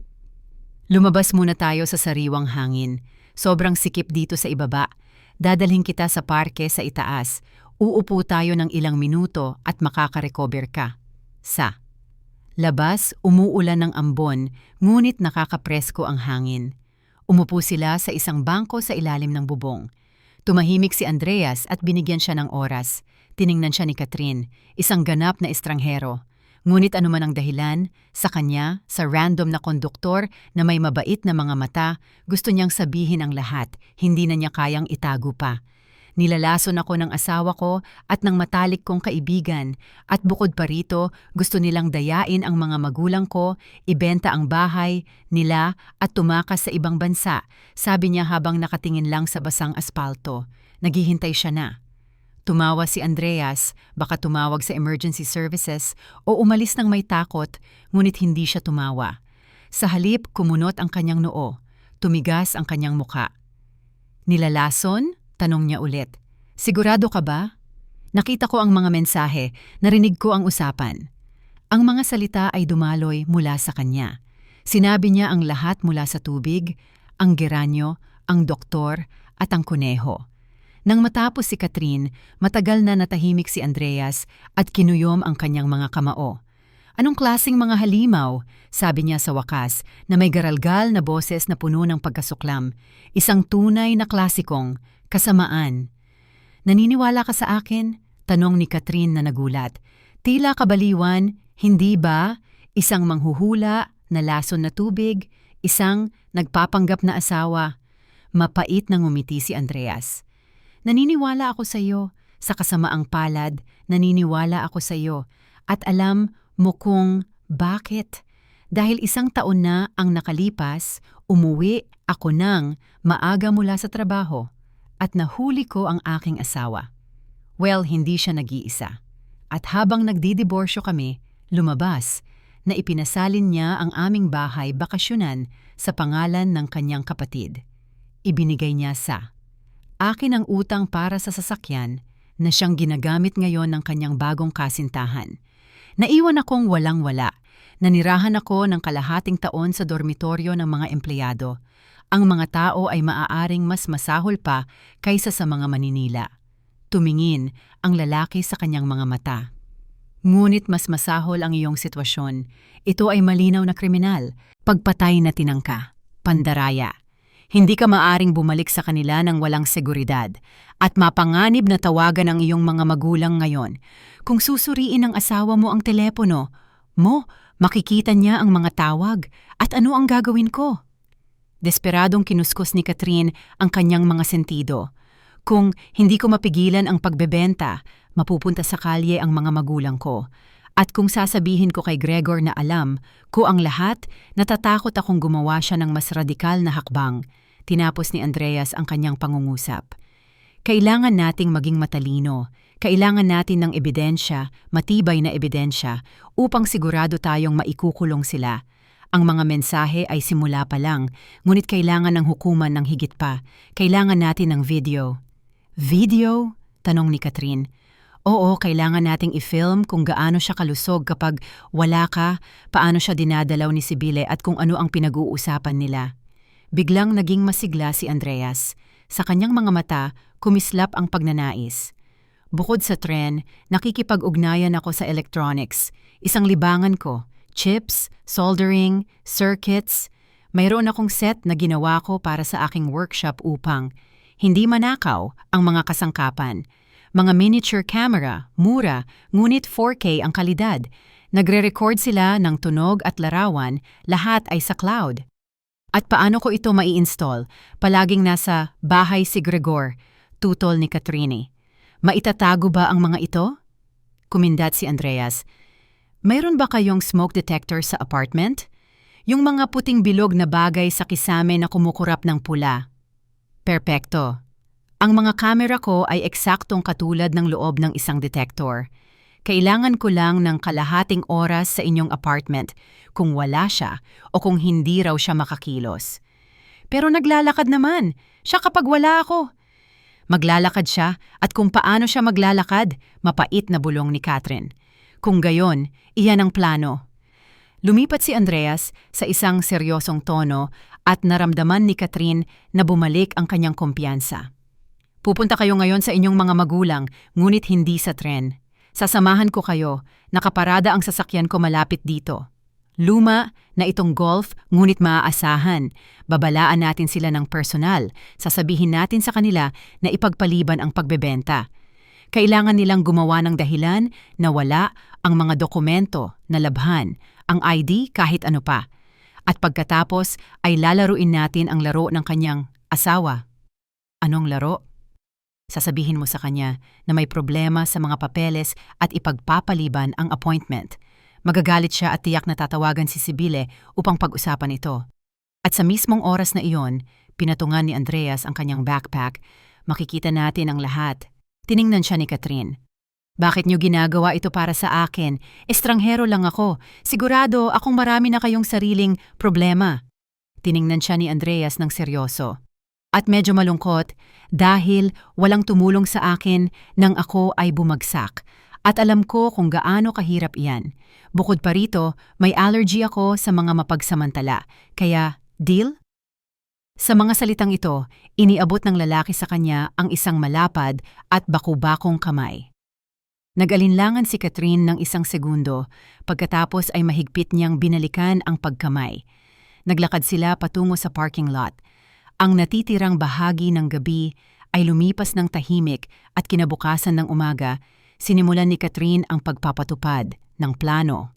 [SPEAKER 1] Lumabas muna tayo sa sariwang hangin. Sobrang sikip dito sa ibaba. Dadalhin kita sa parke sa itaas. Uupo tayo ng ilang minuto at makakarecover ka. Labas, umuulan ng ambon, ngunit nakakapresko ang hangin. Umupo sila sa isang bangko sa ilalim ng bubong. Tumahimik si Andreas at binigyan siya ng oras. Tiningnan siya ni Catherine, isang ganap na estranghero. Ngunit anuman ang dahilan, sa kanya, sa random na konduktor na may mabait na mga mata, gusto niyang sabihin ang lahat, hindi na niya kayang itago pa. Nilalason ako ng asawa ko at ng matalik kong kaibigan at bukod pa rito, gusto nilang dayain ang mga magulang ko, ibenta ang bahay nila at tumakas sa ibang bansa, sabi niya habang nakatingin lang sa basang aspalto. Naghihintay siya na. Tumawa si Andreas, baka tumawag sa emergency services o umalis ng may takot, ngunit hindi siya tumawa. Sa halip, kumunot ang kanyang noo. Tumigas ang kanyang muka. Nilalason? Tanong niya ulit. Sigurado ka ba? Nakita ko ang mga mensahe, narinig ko ang usapan. Ang mga salita ay dumaloy mula sa kanya. Sinabi niya ang lahat mula sa tubig, ang geranyo, ang doktor, at ang kuneho. Nang matapos si Catherine, matagal na natahimik si Andreas at kinuyom ang kanyang mga kamao. Anong klaseng mga halimaw? Sabi niya sa wakas na may garalgal na boses na puno ng pagkasuklam. Isang tunay na klasikong kasamaan. Naniniwala ka sa akin? Tanong ni Catherine na nagulat. Tila kabaliwan, hindi ba? Isang manghuhula, na lason na tubig, isang nagpapanggap na asawa. Mapait na ngumiti si Andreas. Naniniwala ako sa iyo, sa kasamaang palad, naniniwala ako sa iyo. At alam mo kung bakit? Dahil 1 taon na ang nakalipas, umuwi ako ng maaga mula sa trabaho. At nahuli ko ang aking asawa. Well, hindi siya nag-iisa. At habang nagdidiborsyo kami, lumabas na ipinasalin niya ang aming bahay bakasyonan sa pangalan ng kanyang kapatid. Ibinigay niya sa akin ang utang para sa sasakyan na siyang ginagamit ngayon ng kanyang bagong kasintahan. Naiwan akong walang-wala. Nanirahan ako ng kalahating taon sa dormitoryo ng mga empleyado. Ang mga tao ay maaaring mas masahol pa kaysa sa mga maninila. Tumingin ang lalaki sa kanyang mga mata. Ngunit mas masahol ang iyong sitwasyon. Ito ay malinaw na kriminal. Pagpatay na tinangka. Pandaraya. Hindi ka maaring bumalik sa kanila ng walang seguridad at mapanganib na tawagan ang iyong mga magulang ngayon. Kung susuriin ng asawa mo ang telepono mo, makikita niya ang mga tawag at ano ang gagawin ko? Desperadong kinuskos ni Catherine ang kanyang mga sentido. Kung hindi ko mapigilan ang pagbebenta, mapupunta sa kalye ang mga magulang ko. At kung sasabihin ko kay Gregor na alam ko ang lahat, natatakot akong gumawa siya ng mas radikal na hakbang. Tinapos ni Andreas ang kanyang pangungusap. Kailangan nating maging matalino. Kailangan natin ng ebidensya, matibay na ebidensya, upang sigurado tayong maikukulong sila. Ang mga mensahe ay simula pa lang, ngunit kailangan ng hukuman ng higit pa. Kailangan natin ng video. Video? Tanong ni Catherine. Oo, kailangan nating i-film kung gaano siya kalusog kapag wala ka, paano siya dinadalaw ni Sibile at kung ano ang pinag-uusapan nila. Biglang naging masigla si Andreas. Sa kanyang mga mata, kumislap ang pagnanais. Bukod sa tren, nakikipag-ugnayan ako sa electronics. Isang libangan ko, chips, soldering, circuits. Mayroon akong set na ginawa ko para sa aking workshop upang hindi manakaw ang mga kasangkapan. Mga miniature camera, mura, ngunit 4K ang kalidad. Nagre-record sila ng tunog at larawan, lahat ay sa cloud. At paano ko ito mai-install? Palaging nasa bahay si Gregor, tutol ni Catherine. Maitatago ba ang mga ito? Kumindat si Andreas. Mayroon ba kayong smoke detector sa apartment? Yung mga puting bilog na bagay sa kisame na kumukurap ng pula. Perpekto. Ang mga kamera ko ay eksaktong katulad ng loob ng isang detector. Kailangan ko lang ng kalahating oras sa inyong apartment kung wala siya o kung hindi raw siya makakilos. Pero naglalakad naman, siya kapag wala ako. Maglalakad siya at kung paano siya maglalakad, mapait na bulong ni Catherine. Kung gayon, iyan ang plano. Lumipat si Andreas sa isang seryosong tono at naramdaman ni Catherine na bumalik ang kanyang kumpiyansa. Pupunta kayo ngayon sa inyong mga magulang, ngunit hindi sa tren. Sasamahan ko kayo, nakaparada ang sasakyan ko malapit dito. Luma na itong Golf, ngunit maaasahan. Babalaan natin sila ng personal. Sasabihin natin sa kanila na ipagpaliban ang pagbebenta. Kailangan nilang gumawa ng dahilan na wala ang mga dokumento na labhan, ang ID kahit ano pa. At pagkatapos ay lalaruin natin ang laro ng kanyang asawa. Anong laro? Sasabihin mo sa kanya na may problema sa mga papeles at ipagpapaliban ang appointment. Magagalit siya at tiyak na tatawagan si Sibile upang pag-usapan ito. At sa mismong oras na iyon, pinatungan ni Andreas ang kanyang backpack. Makikita natin ang lahat. Tiningnan siya ni Catherine. Bakit niyo ginagawa ito para sa akin? Estranghero lang ako. Sigurado akong marami na kayong sariling problema. Tiningnan siya ni Andreas ng seryoso. At medyo malungkot dahil walang tumulong sa akin nang ako ay bumagsak. At alam ko kung gaano kahirap iyan. Bukod pa rito, may allergy ako sa mga mapagsamantala. Kaya, deal? Sa mga salitang ito, iniabot ng lalaki sa kanya ang isang malapad at baku-bakong kamay. Nag-alinlangan si Catherine ng isang segundo, pagkatapos ay mahigpit niyang binalikan ang pagkamay. Naglakad sila patungo sa parking lot. Ang natitirang bahagi ng gabi ay lumipas ng tahimik at kinabukasan ng umaga, sinimulan ni Catherine ang pagpapatupad ng plano.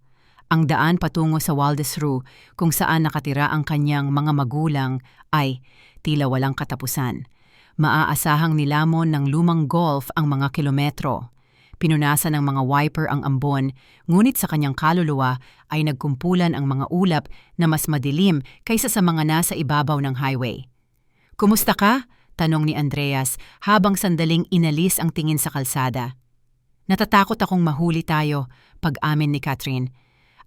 [SPEAKER 1] Ang daan patungo sa Waldesrue kung saan nakatira ang kanyang mga magulang ay tila walang katapusan. Maaasahang nilamon ng lumang Golf ang mga kilometro. Pinunasan ng mga wiper ang ambon, ngunit sa kanyang kaluluwa ay nagkumpulan ang mga ulap na mas madilim kaysa sa mga nasa ibabaw ng highway. "Kumusta ka?" tanong ni Andreas habang sandaling inalis ang tingin sa kalsada. "Natatakot akong mahuli tayo," pag-amin ni Catherine.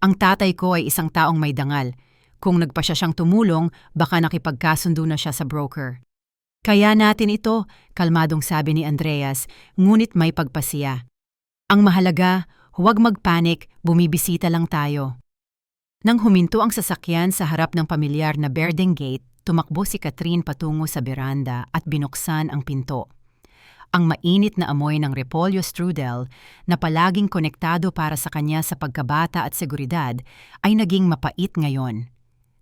[SPEAKER 1] "Ang tatay ko ay isang taong may dangal. Kung nagpasya siyang tumulong, baka nakipagkasundo na siya sa broker." "Kaya natin ito," kalmadong sabi ni Andreas, ngunit may pagpasiya. "Ang mahalaga, huwag magpanik, bumibisita lang tayo." Nang huminto ang sasakyan sa harap ng pamilyar na Berdeng Gate, tumakbo si Catherine patungo sa beranda at binuksan ang pinto. Ang mainit na amoy ng repolyo strudel na palaging konektado para sa kanya sa pagkabata at seguridad ay naging mapait ngayon.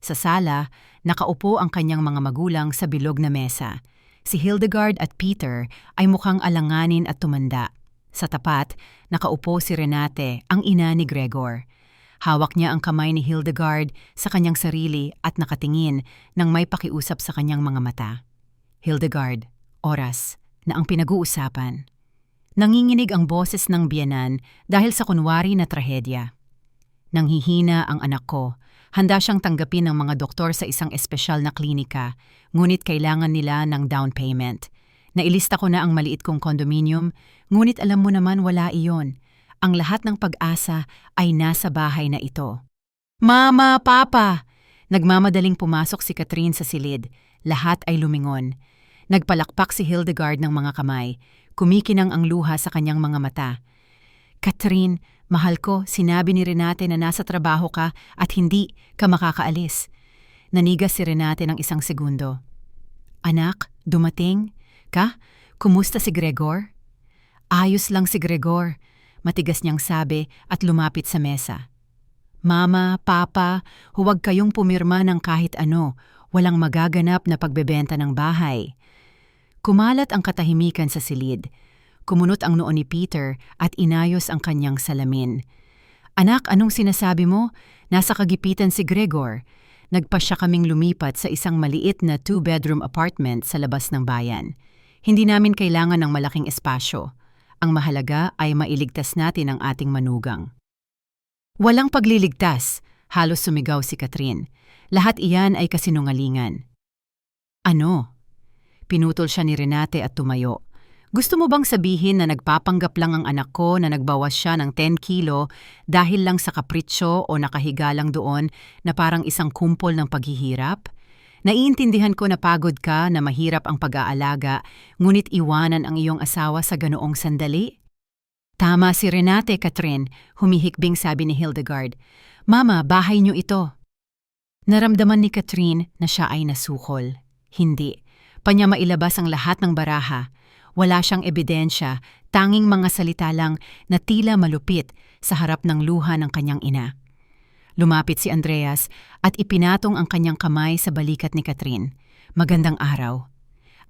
[SPEAKER 1] Sa sala, nakaupo ang kanyang mga magulang sa bilog na mesa. Si Hildegard at Peter ay mukhang alanganin at tumanda. Sa tapat, nakaupo si Renate, ang ina ni Gregor. Hawak niya ang kamay ni Hildegard sa kanyang sarili at nakatingin nang may pakiusap sa kanyang mga mata. Hildegard, oras na ang pinag-uusapan. Nanginginig ang boses ng biyenan dahil sa kunwari na trahedya. Nanghihina ang anak ko. Handa siyang tanggapin ng mga doktor sa isang espesyal na klinika, ngunit kailangan nila ng down payment. Nailista ko na ang maliit kong condominium, ngunit alam mo naman wala iyon. Ang lahat ng pag-asa ay nasa bahay na ito. Mama, Papa! Nagmamadaling pumasok si Catherine sa silid. Lahat ay lumingon. Nagpalakpak si Hildegard ng mga kamay. Kumikinang ang luha sa kanyang mga mata. Catherine, mahal ko, sinabi ni Renate na nasa trabaho ka at hindi ka makakaalis. Nanigas si Renate ng isang segundo. Anak, dumating? Ka? Kumusta si Gregor? Ayos lang si Gregor, matigas niyang sabi at lumapit sa mesa. Mama, Papa, huwag kayong pumirma ng kahit ano. Walang magaganap na pagbebenta ng bahay. Kumalat ang katahimikan sa silid. Kumunot ang noo ni Peter at inayos ang kanyang salamin. Anak, anong sinasabi mo? Nasa kagipitan si Gregor. Nagpasya kaming lumipat sa isang maliit na 2-bedroom apartment sa labas ng bayan. Hindi namin kailangan ng malaking espasyo. Ang mahalaga ay mailigtas natin ang ating manugang. Walang pagliligtas, halos sumigaw si Catherine. Lahat iyan ay kasinungalingan. Ano? Pinutol siya ni Renate at tumayo. Gusto mo bang sabihin na nagpapanggap lang ang anak ko na nagbawas siya ng 10 kilo dahil lang sa kapritsyo o nakahiga lang doon na parang isang kumpol ng paghihirap? Naiintindihan ko na pagod ka na mahirap ang pag-aalaga, ngunit iwanan ang iyong asawa sa ganoong sandali? Tama si Renate, Catherine, humihikbing sabi ni Hildegard. Mama, bahay niyo ito. Naramdaman ni Catherine na siya ay nasukol. Hindi. Panya mailabas ang lahat ng baraha. Wala siyang ebidensya, tanging mga salita lang na tila malupit sa harap ng luha ng kanyang ina. Lumapit si Andreas at ipinatong ang kanyang kamay sa balikat ni Catherine. Magandang araw.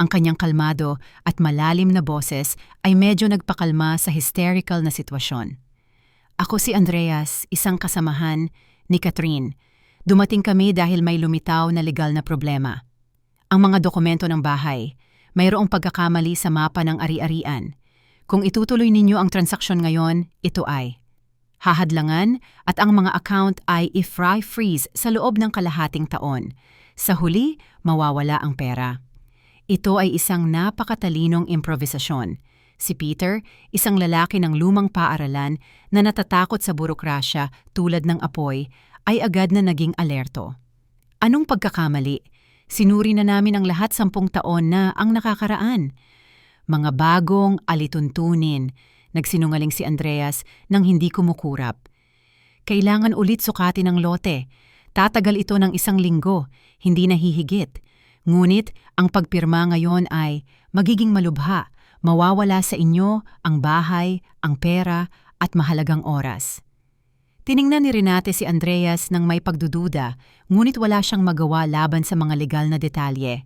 [SPEAKER 1] Ang kanyang kalmado at malalim na boses ay medyo nagpakalma sa hysterical na sitwasyon. Ako si Andreas, isang kasamahan ni Catherine. Dumating kami dahil may lumitaw na legal na problema. Ang mga dokumento ng bahay, mayroong pagkakamali sa mapa ng ari-arian. Kung itutuloy ninyo ang transaksyon ngayon, ito ay hahadlangan at ang mga account ay i-freeze sa loob ng kalahating taon. Sa huli, mawawala ang pera. Ito ay isang napakatalinong improvisasyon. Si Peter, isang lalaki ng lumang paaralan na natatakot sa burokrasya tulad ng apoy, ay agad na naging alerto. Anong pagkakamali? Sinuri na namin ang lahat 10 taon na ang nakakaraan. Mga bagong alituntunin, nagsinungaling si Andreas nang hindi kumukurap. Kailangan ulit sukatin ang lote. Tatagal ito ng 1 linggo, hindi nahihigit. Ngunit ang pagpirma ngayon ay magiging malubha. Mawawala sa inyo ang bahay, ang pera at mahalagang oras. Tiningnan ni Renate si Andreas nang may pagdududa, ngunit wala siyang magawa laban sa mga legal na detalye.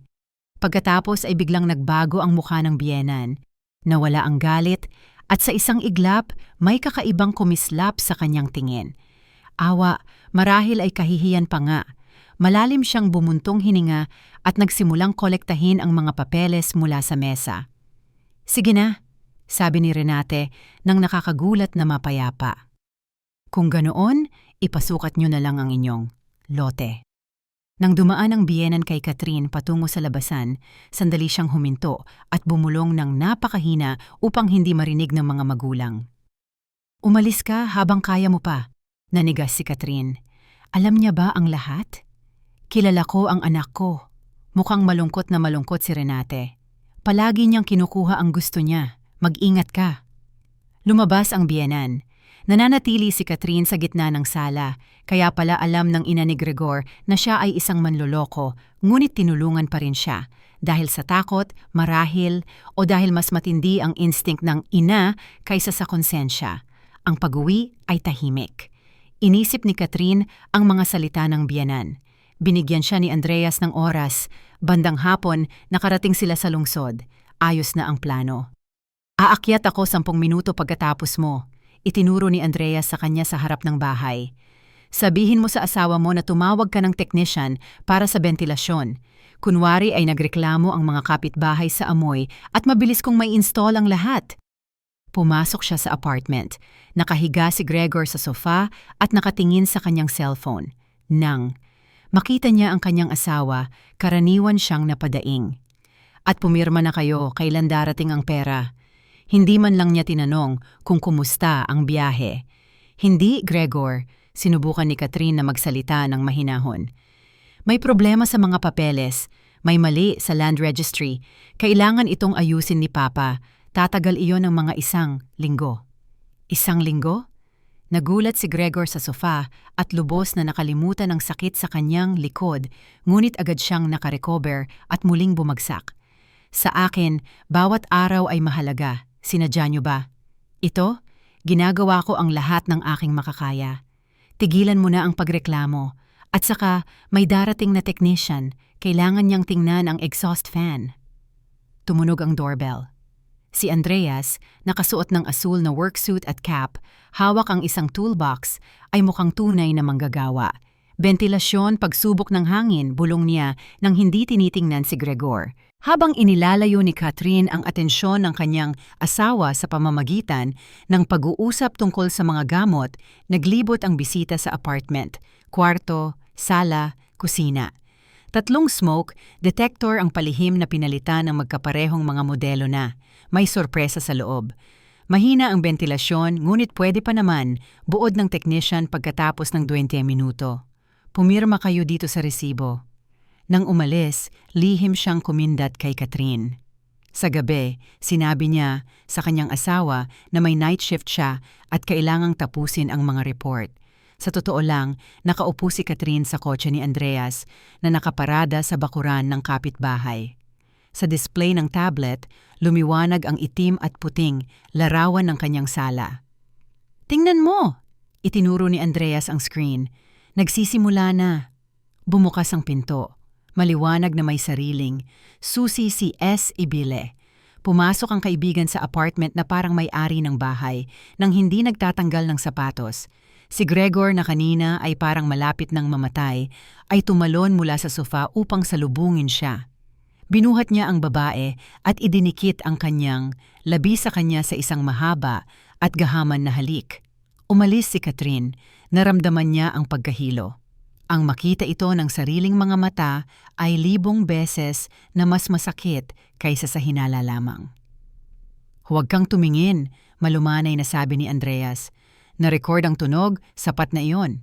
[SPEAKER 1] Pagkatapos ay biglang nagbago ang mukha ng biyenan. Nawala ang galit at sa isang iglap may kakaibang kumislap sa kanyang tingin. Awa, marahil ay kahihiyan pa nga. Malalim siyang bumuntong hininga at nagsimulang kolektahin ang mga papeles mula sa mesa. Sige na, sabi ni Renate nang nakakagulat na mapayapa. Kung ganoon, ipasukat niyo na lang ang inyong lote. Nang dumaan ang biyenan kay Catherine patungo sa labasan, sandali siyang huminto at bumulong ng napakahina upang hindi marinig ng mga magulang. Umalis ka habang kaya mo pa, nanigas si Catherine. Alam niya ba ang lahat? Kilala ko ang anak ko. Mukhang malungkot na malungkot si Renate. Palagi niyang kinukuha ang gusto niya. Mag-ingat ka. Lumabas ang biyenan. Nananatili si Catherine sa gitna ng sala, kaya pala alam ng ina ni Gregor na siya ay isang manloloko, ngunit tinulungan pa rin siya. Dahil sa takot, marahil, o dahil mas matindi ang instinct ng ina kaysa sa konsensya. Ang pag-uwi ay tahimik. Inisip ni Catherine ang mga salita ng biyenan. Binigyan siya ni Andreas ng oras. Bandang hapon, nakarating sila sa lungsod. Ayos na ang plano. Aakyat ako 10 minuto pagkatapos mo. Itinuro ni Andreas sa kanya sa harap ng bahay. Sabihin mo sa asawa mo na tumawag ka ng technician para sa bentilasyon. Kunwari ay nagreklamo ang mga kapitbahay sa amoy at mabilis kong may install ang lahat. Pumasok siya sa apartment. Nakahiga si Gregor sa sofa at nakatingin sa kanyang cellphone. Nang makita niya ang kanyang asawa, karaniwan siyang napadaing. At pumirma na kayo, kailan darating ang pera. Hindi man lang niya tinanong kung kumusta ang biyahe. Hindi, Gregor, sinubukan ni Catherine na magsalita ng mahinahon. May problema sa mga papeles, may mali sa land registry. Kailangan itong ayusin ni Papa. Tatagal iyon ng mga 1 linggo. 1 linggo? Nagulat si Gregor sa sofa at lubos na nakalimutan ang sakit sa kanyang likod, ngunit agad siyang nakarecover at muling bumagsak. Sa akin, bawat araw ay mahalaga. Sinadya niyo ba? Ito, ginagawa ko ang lahat ng aking makakaya. Tigilan mo na ang pagreklamo. At saka, may darating na technician. Kailangan niyang tingnan ang exhaust fan. Tumunog ang doorbell. Si Andreas, nakasuot ng asul na worksuit at cap, hawak ang isang toolbox, ay mukhang tunay na manggagawa. Bentilasyon, pagsubok ng hangin, bulong niya nang hindi tinitingnan si Gregor. Habang inilalayo ni Catherine ang atensyon ng kanyang asawa sa pamamagitan ng pag-uusap tungkol sa mga gamot, naglibot ang bisita sa apartment, kwarto, sala, kusina. 3 smoke detector ang palihim na pinalitan ng magkaparehong mga modelo na. May sorpresa sa loob. Mahina ang bentilasyon, ngunit pwede pa naman buod ng technician pagkatapos ng 20 minuto. Pumirma kayo dito sa resibo. Nang umalis, lihim siyang kumindat kay Catherine. Sa gabi, sinabi niya sa kanyang asawa na may night shift siya at kailangang tapusin ang mga report. Sa totoo lang, nakaupo si Catherine sa kotse ni Andreas na nakaparada sa bakuran ng kapitbahay. Sa display ng tablet, lumiwanag ang itim at puting larawan ng kanyang sala. "Tingnan mo!" Itinuro ni Andreas ang screen. Nagsisimula na. Bumukas ang pinto. Maliwanag na may sariling, susi si S. Ibile. Pumasok ang kaibigan sa apartment na parang may-ari ng bahay nang hindi nagtatanggal ng sapatos. Si Gregor na kanina ay parang malapit ng mamatay ay tumalon mula sa sofa upang salubungin siya. Binuhat niya ang babae at idinikit ang kanyang labi sa kanya sa isang mahaba at gahaman na halik. Umalis si Catherine, naramdaman niya ang pagkahilo. Ang makita ito ng sariling mga mata ay 1,000 beses na mas masakit kaysa sa hinala lamang. "Huwag kang tumingin," malumanay na sabi ni Andreas. "Na-record ang tunog, sapat na iyon."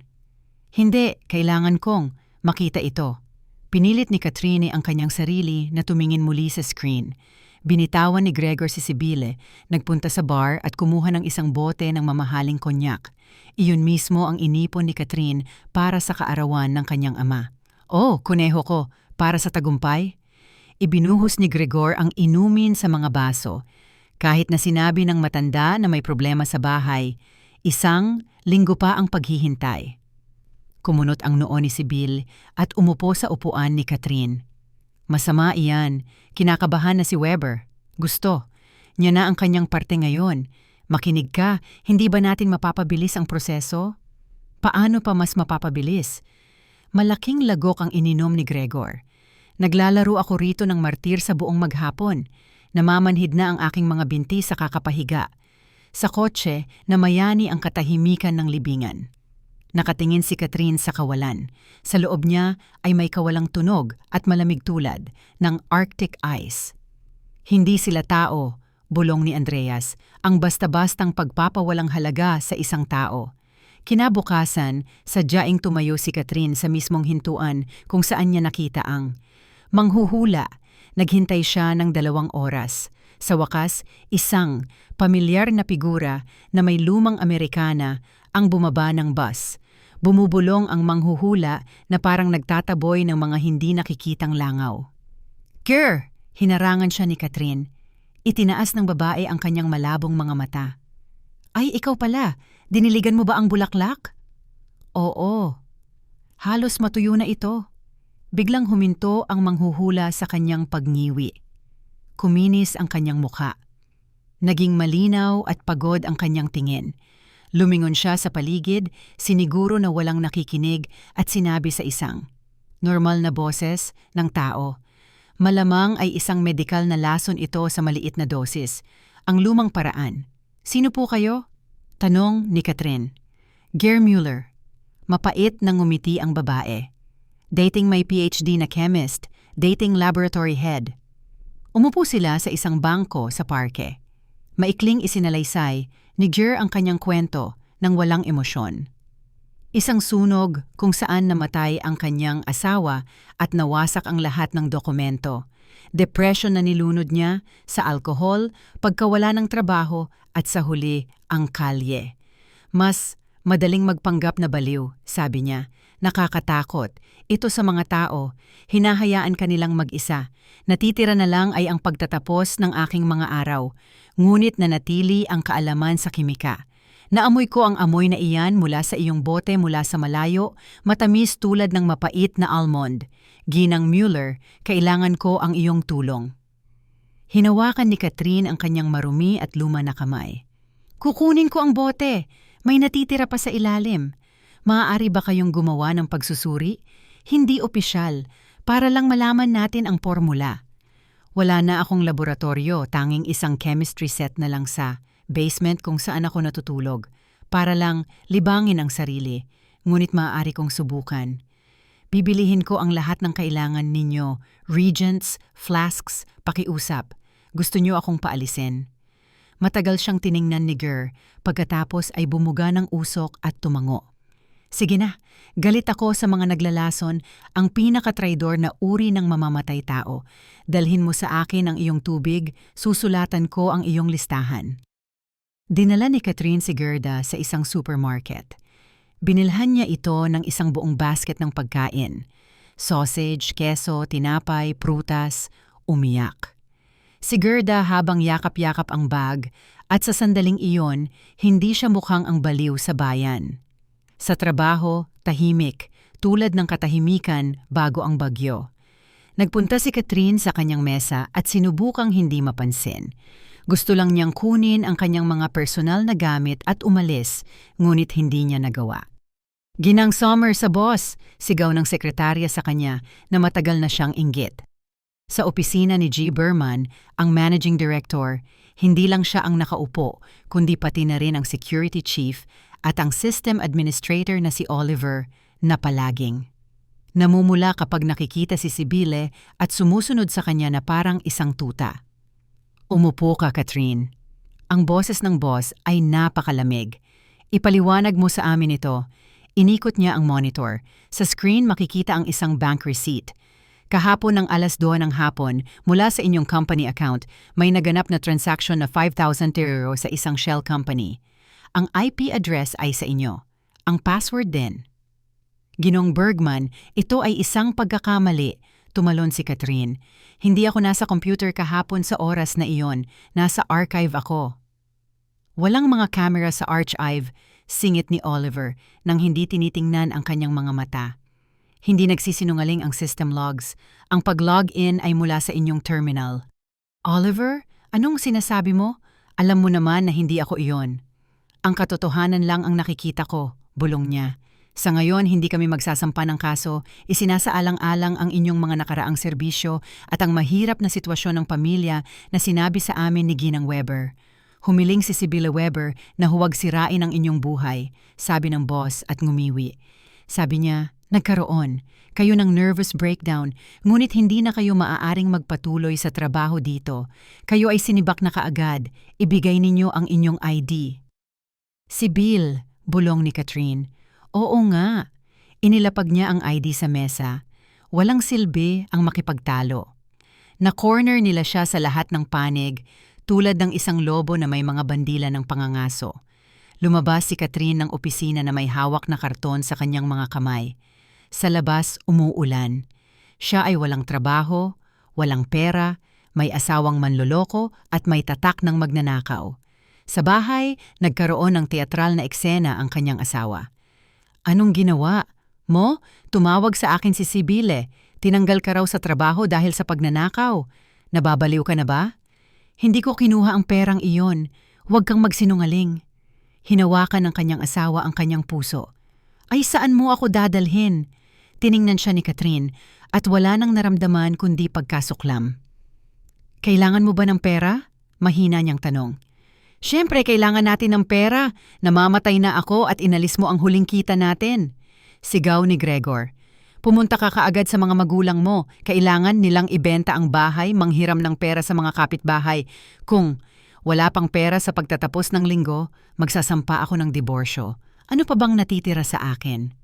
[SPEAKER 1] "Hindi, kailangan kong makita ito." Pinilit ni Catherine ang kanyang sarili na tumingin muli sa screen. Binitawan ni Gregor si Sibile, nagpunta sa bar at kumuha ng isang bote ng mamahaling konyak. Iyon mismo ang inipon ni Catherine para sa kaarawan ng kanyang ama. "Oh, kuneho ko, para sa tagumpay?" Ibinuhos ni Gregor ang inumin sa mga baso. Kahit na sinabi ng matanda na may problema sa bahay, 1 linggo pa ang paghihintay. Kumunot ang noo ni Sibyl at umupo sa upuan ni Catherine. "Masama iyan. Kinakabahan na si Weber. Gusto niya na ang kanyang parte ngayon. Makinig ka, hindi ba natin mapapabilis ang proseso?" "Paano pa mas mapapabilis?" Malaking lagok ang ininom ni Gregor. "Naglalaro ako rito ng martir sa buong maghapon. Namamanhid na ang aking mga binti sa kakapahiga. Sa kotse, namayani ang katahimikan ng libingan." Nakatingin si Catherine sa kawalan. Sa loob niya ay may kawalang tunog at malamig tulad ng Arctic ice. "Hindi sila tao," bulong ni Andreas, "ang basta-bastang pagpapawalang halaga sa isang tao." Kinabukasan, sadyaing tumayo si Catherine sa mismong hintuan kung saan niya nakita ang manghuhula. Naghintay siya ng 2 oras. Sa wakas, isang pamilyar na figura na may lumang Amerikana ang bumaba ng bus. Bumubulong ang manghuhula na parang nagtataboy ng mga hindi nakikitang langaw. "Ger!" Hinarangan siya ni Catherine. Itinaas ng babae ang kanyang malabong mga mata. "Ay, ikaw pala. Diniligan mo ba ang bulaklak?" "Oo." Halos matuyo na ito. Biglang huminto ang manghuhula sa kanyang pagngiwi. Kuminis ang kanyang mukha. Naging malinaw at pagod ang kanyang tingin. Lumingon siya sa paligid, siniguro na walang nakikinig at sinabi sa isang normal na boses ng tao. Malamang ay isang medikal na lason ito sa maliit na dosis. Ang lumang paraan. "Sino po kayo?" Tanong ni Catherine. "Ger Mueller." Mapait na ngumiti ang babae. "Dating may PhD na chemist, dating laboratory head." Umupo sila sa isang bangko sa parke. Maikling isinalaysay ni Ger ang kanyang kwento ng walang emosyon. Isang sunog kung saan namatay ang kanyang asawa at nawasak ang lahat ng dokumento. Depression na nilunod niya sa alkohol, pagkawala ng trabaho at sa huli ang kalye. Mas madaling magpanggap na baliw, sabi niya. Nakakatakot. Ito sa mga tao, hinahayaan kanilang mag-isa. Natitira na lang ay ang pagtatapos ng aking mga araw. Ngunit nanatili ang kaalaman sa kimika. Naamoy ko ang amoy na iyan mula sa iyong bote mula sa malayo, matamis tulad ng mapait na almond. Ginang Mueller, kailangan ko ang iyong tulong. Hinawakan ni Catherine ang kanyang marumi at luma na kamay. "Kukunin ko ang bote. May natitira pa sa ilalim. Maaari ba kayong gumawa ng pagsusuri? Hindi opisyal, para lang malaman natin ang formula. Wala na akong laboratorio, tanging isang chemistry set na lang sa basement kung saan ako natutulog. Para lang libangin ang sarili, ngunit maaari kong subukan. Bibilihin ko ang lahat ng kailangan ninyo, reagents, flasks, pakiusap. Gusto niyo akong paalisin?" Matagal siyang tiningnan ni Ger, pagkatapos ay bumuga ng usok at tumango. "Sige na, galit ako sa mga naglalason, ang pinakatraidor na uri ng mamamatay tao. Dalhin mo sa akin ang iyong tubig, susulatan ko ang iyong listahan." Dinala ni Catherine si Gerda sa isang supermarket. Binilhan niya ito ng isang buong basket ng pagkain. Sausage, keso, tinapay, prutas, umiyak. Si Gerda habang yakap-yakap ang bag at sa sandaling iyon, hindi siya mukhang ang baliw sa bayan. Sa trabaho, tahimik, tulad ng katahimikan bago ang bagyo. Nagpunta si Catherine sa kanyang mesa at sinubukang hindi mapansin. Gusto lang niyang kunin ang kanyang mga personal na gamit at umalis, ngunit hindi niya nagawa. "Ginang Sommer sa boss!" Sigaw ng sekretarya sa kanya na matagal na siyang inggit. Sa opisina ni G. Berman, ang managing director, hindi lang siya ang nakaupo, kundi pati na rin ang security chief at ang system administrator na si Oliver na palaging namumula kapag nakikita si Sibile at sumusunod sa kanya na parang isang tuta. "Umupo ka, Catherine." Ang boses ng boss ay napakalamig. "Ipaliwanag mo sa amin ito." Inikot niya ang monitor. Sa screen makikita ang isang bank receipt. "Kahapon ng 2:00 ng hapon, mula sa inyong company account, may naganap na transaction na 5,000 euro sa isang shell company. Ang IP address ay sa inyo. Ang password din." "Ginong Bergman, ito ay isang pagkakamali," tumalon si Catherine. "Hindi ako nasa computer kahapon sa oras na iyon. Nasa archive ako." "Walang mga camera sa archive," singit ni Oliver nang hindi tinitingnan ang kanyang mga mata. "Hindi nagsisinungaling ang system logs. Ang pag-log-in ay mula sa inyong terminal." "Oliver, anong sinasabi mo? Alam mo naman na hindi ako iyon." "Ang katotohanan lang ang nakikita ko," bulong niya. "Sa ngayon, hindi kami magsasampa ng kaso. Isinasaalang-alang ang inyong mga nakaraang serbisyo at ang mahirap na sitwasyon ng pamilya na sinabi sa amin ni Ginang Weber. Humiling si Sibila Weber na huwag sirain ang inyong buhay," sabi ng boss at ngumiwi. Sabi niya, "Nagkaroon kayo ng nervous breakdown, ngunit hindi na kayo maaaring magpatuloy sa trabaho dito. Kayo ay sinibak na kaagad. Ibigay ninyo ang inyong ID." "Sibil," bulong ni Catherine. "Oo nga." Inilapag niya ang ID sa mesa. Walang silbi ang makipagtalo. Na-corner nila siya sa lahat ng panig, tulad ng isang lobo na may mga bandila ng pangangaso. Lumabas si Catherine ng opisina na may hawak na karton sa kanyang mga kamay. Sa labas, umuulan. Siya ay walang trabaho, walang pera, may asawang manloloko at may tatak ng magnanakaw. Sa bahay, nagkaroon ng teatral na eksena ang kanyang asawa. Anong ginawa? Mo, tumawag sa akin si Sibile. Tinanggal ka raw sa trabaho dahil sa pagnanakaw. Nababaliw ka na ba? Hindi ko kinuha ang perang iyon. Huwag kang magsinungaling. Hinawakan ng kanyang asawa ang kanyang puso. Ay, saan mo ako dadalhin? Tiningnan siya ni Catherine at wala nang naramdaman kundi pagkasuklam. Kailangan mo ba ng pera? Mahina niyang tanong. Siyempre, kailangan natin ng pera. Namamatay na ako at inalis mo ang huling kita natin. Sigaw ni Gregor. Pumunta ka kaagad sa mga magulang mo. Kailangan nilang ibenta ang bahay, manghiram ng pera sa mga kapitbahay. Kung wala pang pera sa pagtatapos ng linggo, magsasampa ako ng diborsyo. Ano pa bang natitira sa akin?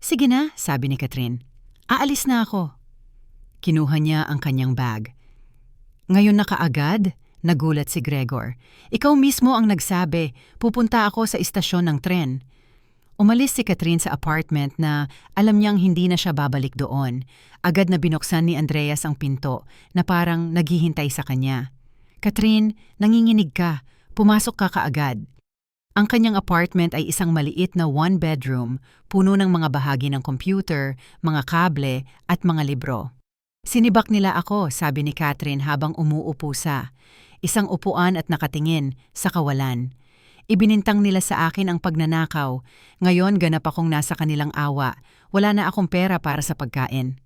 [SPEAKER 1] Sige na, sabi ni Catherine. Aalis na ako. Kinuha niya ang kanyang bag. Ngayon na kaagad? Nagulat si Gregor. Ikaw mismo ang nagsabi, pupunta ako sa istasyon ng tren. Umalis si Catherine sa apartment na alam niyang hindi na siya babalik doon. Agad na binuksan ni Andreas ang pinto na parang naghihintay sa kanya. Catherine, nanginginig ka. Pumasok ka kaagad. Ang kanyang apartment ay isang maliit na one-bedroom, puno ng mga bahagi ng computer, mga kable at mga libro. Sinibak nila ako, sabi ni Catherine habang umuupo sa isang upuan at nakatingin sa kawalan. Ibinintang nila sa akin ang pagnanakaw. Ngayon ganap akong nasa kanilang awa. Wala na akong pera para sa pagkain.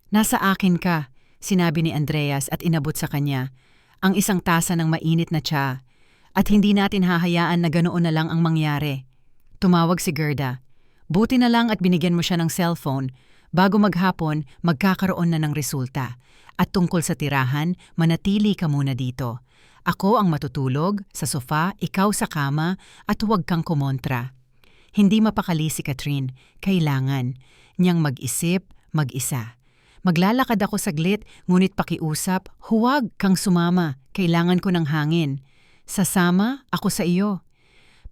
[SPEAKER 1] Nasa akin ka, sinabi ni Andreas at inabot sa kanya ang isang tasa ng mainit na tsa. At hindi natin hahayaan na ganoon na lang ang mangyari. Tumawag si Gerda. Buti na lang at binigyan mo siya ng cellphone. Bago maghapon, magkakaroon na ng resulta. At tungkol sa tirahan, manatili ka muna dito. Ako ang matutulog, sa sofa, ikaw sa kama, at huwag kang kumontra. Hindi mapakali si Catherine. Kailangan niyang mag-isip, mag-isa. Maglalakad ako saglit, ngunit pakiusap, huwag kang sumama. Kailangan ko ng hangin. Sasama ako sa iyo.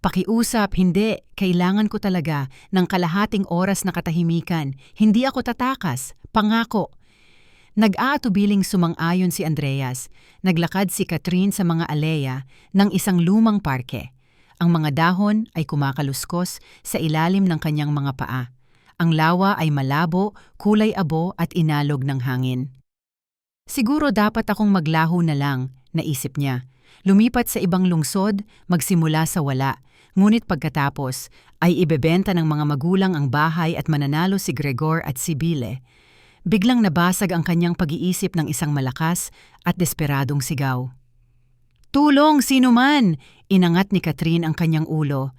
[SPEAKER 1] Pakiusap, hindi. Kailangan ko talaga ng kalahating oras na katahimikan. Hindi ako tatakas. Pangako. Nag-aatubiling sumang-ayon si Andreas. Naglakad si Catherine sa mga aleya ng isang lumang parke. Ang mga dahon ay kumakaluskos sa ilalim ng kanyang mga paa. Ang lawa ay malabo, kulay abo at inalog ng hangin. Siguro dapat akong maglaho na lang, naisip niya. Lumipat sa ibang lungsod, magsimula sa wala. Ngunit pagkatapos ay ibebenta ng mga magulang ang bahay at mananalo si Gregor at si Bile. Biglang nabasag ang kanyang pag-iisip ng isang malakas at desperadong sigaw. Tulong, sino man! Inangat ni Catherine ang kanyang ulo.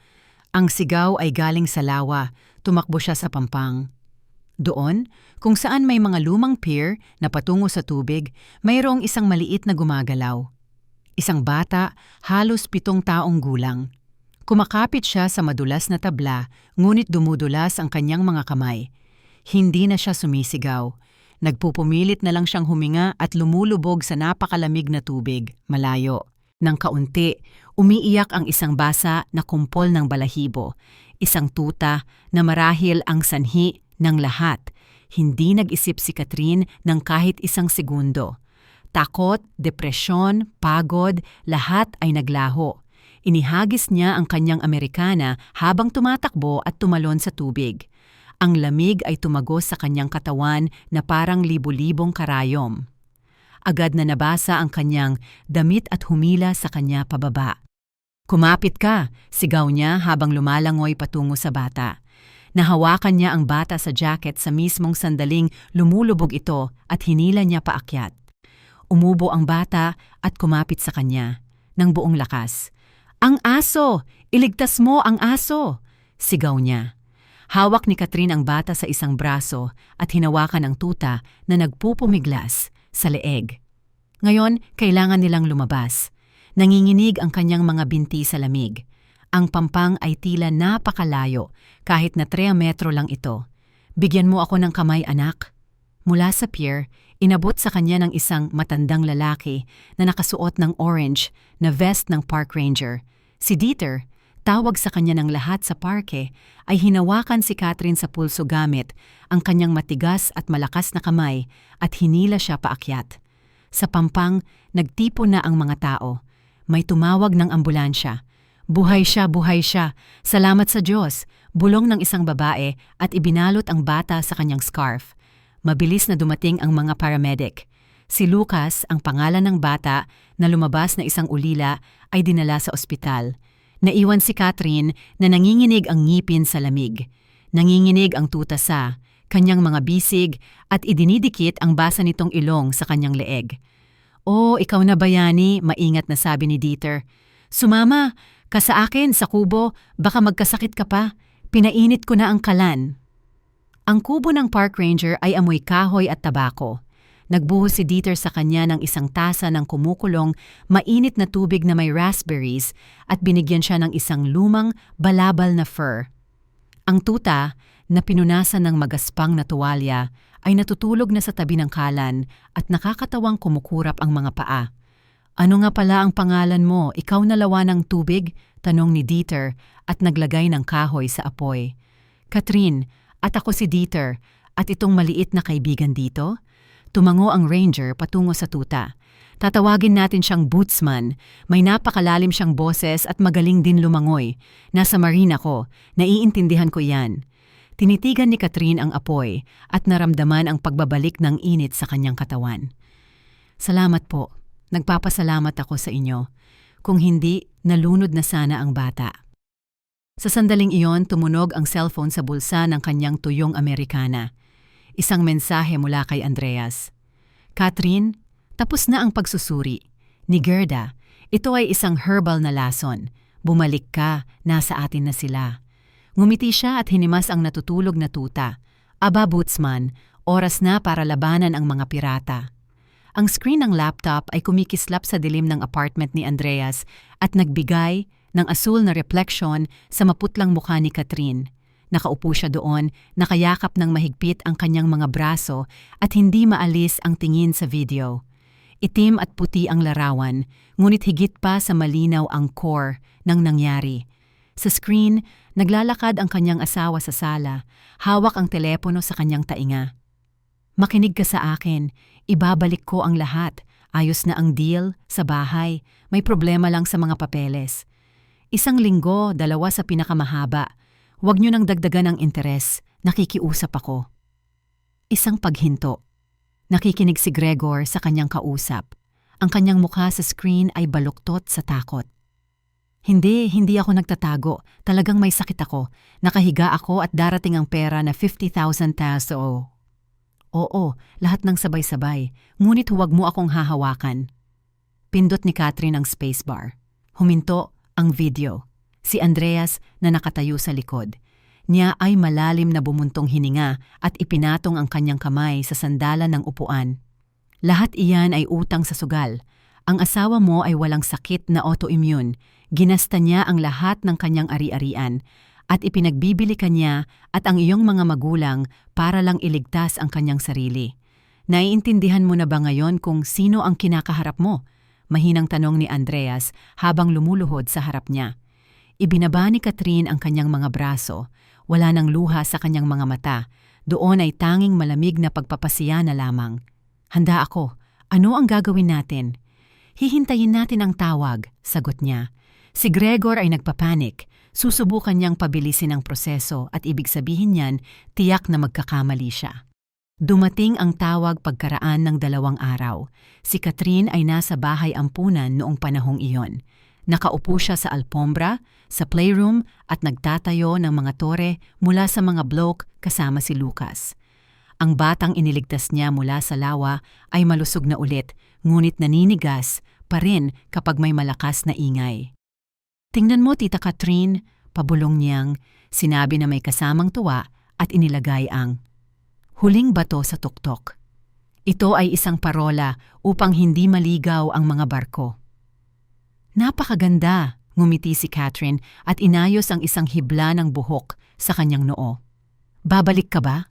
[SPEAKER 1] Ang sigaw ay galing sa lawa. Tumakbo siya sa pampang. Doon, kung saan may mga lumang pier na patungo sa tubig, mayroong isang maliit na gumagalaw. Isang bata, halos 7 taong gulang. Kumakapit siya sa madulas na tabla, ngunit dumudulas ang kanyang mga kamay. Hindi na siya sumisigaw. Nagpupumilit na lang siyang huminga at lumulubog sa napakalamig na tubig, malayo. Nang kaunti, umiiyak ang isang basa na kumpol ng balahibo. Isang tuta na marahil ang sanhi ng lahat. Hindi nag-isip si Catherine ng kahit isang segundo. Takot, depresyon, pagod, lahat ay naglaho. Inihagis niya ang kanyang Amerikana habang tumatakbo at tumalon sa tubig. Ang lamig ay tumagos sa kanyang katawan na parang libu-libong karayom. Agad na nabasa ang kanyang damit at humila sa kanya pababa. Kumapit ka, sigaw niya habang lumalangoy patungo sa bata. Nahawakan niya ang bata sa jacket sa mismong sandaling lumulubog ito at hinila niya paakyat. Umubo ang bata at kumapit sa kanya ng buong lakas. Ang aso! Iligtas mo ang aso! Sigaw niya. Hawak ni Catherine ang bata sa isang braso at hinawakan ang tuta na nagpupumiglas sa leeg. Ngayon, kailangan nilang lumabas. Nanginginig ang kanyang mga binti sa lamig. Ang pampang ay tila napakalayo, kahit na 3 metro lang ito. Bigyan mo ako ng kamay, anak. Mula sa pier, Inabot sa kanya ng isang matandang lalaki na nakasuot ng orange na vest ng park ranger. Si Dieter, tawag sa kanya ng lahat sa parke, ay hinawakan si Catherine sa pulso gamit ang kanyang matigas at malakas na kamay at hinila siya paakyat. Sa pampang, nagtipo na ang mga tao. May tumawag ng ambulansya. Buhay siya, buhay siya. Salamat sa Diyos. Bulong ng isang babae at ibinalot ang bata sa kanyang scarf. Mabilis na dumating ang mga paramedic. Si Lucas, ang pangalan ng bata na lumabas na isang ulila, ay dinala sa ospital. Naiwan si Catherine na nanginginig ang ngipin sa lamig. Nanginginig ang tuta sa kanyang mga bisig at idinidikit ang basa nitong ilong sa kanyang leeg. "Oh, ikaw na bayani," maingat na sabi ni Dieter. "Sumama ka sa akin sa kubo, baka magkasakit ka pa. Pinainit ko na ang kalan." Ang kubo ng park ranger ay amoy kahoy at tabako. Nagbuhos si Dieter sa kanya ng isang tasa ng kumukulong, mainit na tubig na may raspberries at binigyan siya ng isang lumang, balabal na fur. Ang tuta, na pinunasan ng magaspang na tuwalya, ay natutulog na sa tabi ng kalan at nakakatawang kumukurap ang mga paa. "Ano nga pala ang pangalan mo? Ikaw na lawa ng tubig?" tanong ni Dieter at naglagay ng kahoy sa apoy. "Catherine, at ako si Dieter, at itong maliit na kaibigan dito." Tumango ang ranger patungo sa tuta. "Tatawagin natin siyang Bootsman. May napakalalim siyang boses at magaling din lumangoy. Nasa marine ako. Naiintindihan ko yan." Tinitigan ni Catherine ang apoy at naramdaman ang pagbabalik ng init sa kanyang katawan. "Salamat po. Nagpapasalamat ako sa inyo. Kung hindi, nalunod na sana ang bata." Sa sandaling iyon, tumunog ang cellphone sa bulsa ng kanyang tuyong Amerikana. Isang mensahe mula kay Andreas. "Catherine, tapos na ang pagsusuri. Ni Gerda, ito ay isang herbal na lason. Bumalik ka, nasa atin na sila." Ngumiti siya at hinimas ang natutulog na tuta. "Aba, Bootsman, oras na para labanan ang mga pirata." Ang screen ng laptop ay kumikislap sa dilim ng apartment ni Andreas at nagbigay ng asul na refleksyon sa maputlang mukha ni Catherine. Nakaupo siya doon, nakayakap ng mahigpit ang kanyang mga braso at hindi maalis ang tingin sa video. Itim at puti ang larawan, ngunit higit pa sa malinaw ang core ng nangyari. Sa screen, naglalakad ang kanyang asawa sa sala, hawak ang telepono sa kanyang tainga. "Makinig ka sa akin, ibabalik ko ang lahat. Ayos na ang deal, sa bahay, may problema lang sa mga papeles. 1 linggo, 2 sa pinakamahaba. Huwag niyo nang dagdagan ang interes, nakikiusap ako." Isang paghinto. Nakikinig si Gregor sa kanyang kausap. Ang kanyang mukha sa screen ay baluktot sa takot. Hindi ako nagtatago. Talagang may sakit ako. Nakahiga ako at darating ang pera na 50,000 peso. Oo, lahat ng sabay-sabay. Ngunit huwag mo akong hahawakan. Pindot ni Catherine ang spacebar. Huminto ang video. Si Andreas na nakatayo sa likod. Niya ay malalim na bumuntong hininga at ipinatong ang kanyang kamay sa sandalan ng upuan. "Lahat iyan ay utang sa sugal. Ang asawa mo ay walang sakit na autoimmune. Ginasta niya ang lahat ng kanyang ari-arian at ipinagbibili ka niya at ang iyong mga magulang para lang iligtas ang kanyang sarili. Naiintindihan mo na ba ngayon kung sino ang kinakaharap mo?" Mahinang tanong ni Andreas habang lumuluhod sa harap niya. Ibinaba ni Catherine ang kanyang mga braso. Wala nang luha sa kanyang mga mata. Doon ay tanging malamig na pagpapasiya na lamang. "Handa ako. Ano ang gagawin natin?" "Hihintayin natin ang tawag," sagot niya. Si Gregor ay nagpapanik. Susubukan niyang pabilisin ang proseso at ibig sabihin niyan, tiyak na magkakamali siya. Dumating ang tawag pagkaraan ng 2 araw. Si Catherine ay nasa bahay ampunan noong panahong iyon. Nakaupo siya sa alpombra, sa playroom at nagtatayo ng mga tore mula sa mga bloke kasama si Lucas. Ang batang iniligtas niya mula sa lawa ay malusog na ulit, ngunit naninigas pa rin kapag may malakas na ingay. "Tingnan mo, Tita Catherine," pabulong niyang, sinabi na may kasamang tuwa at inilagay ang huling bato sa tuktok. Ito ay isang parola upang hindi maligaw ang mga barko. "Napakaganda," ngumiti si Catherine at inayos ang isang hibla ng buhok sa kanyang noo. "Babalik ka ba?"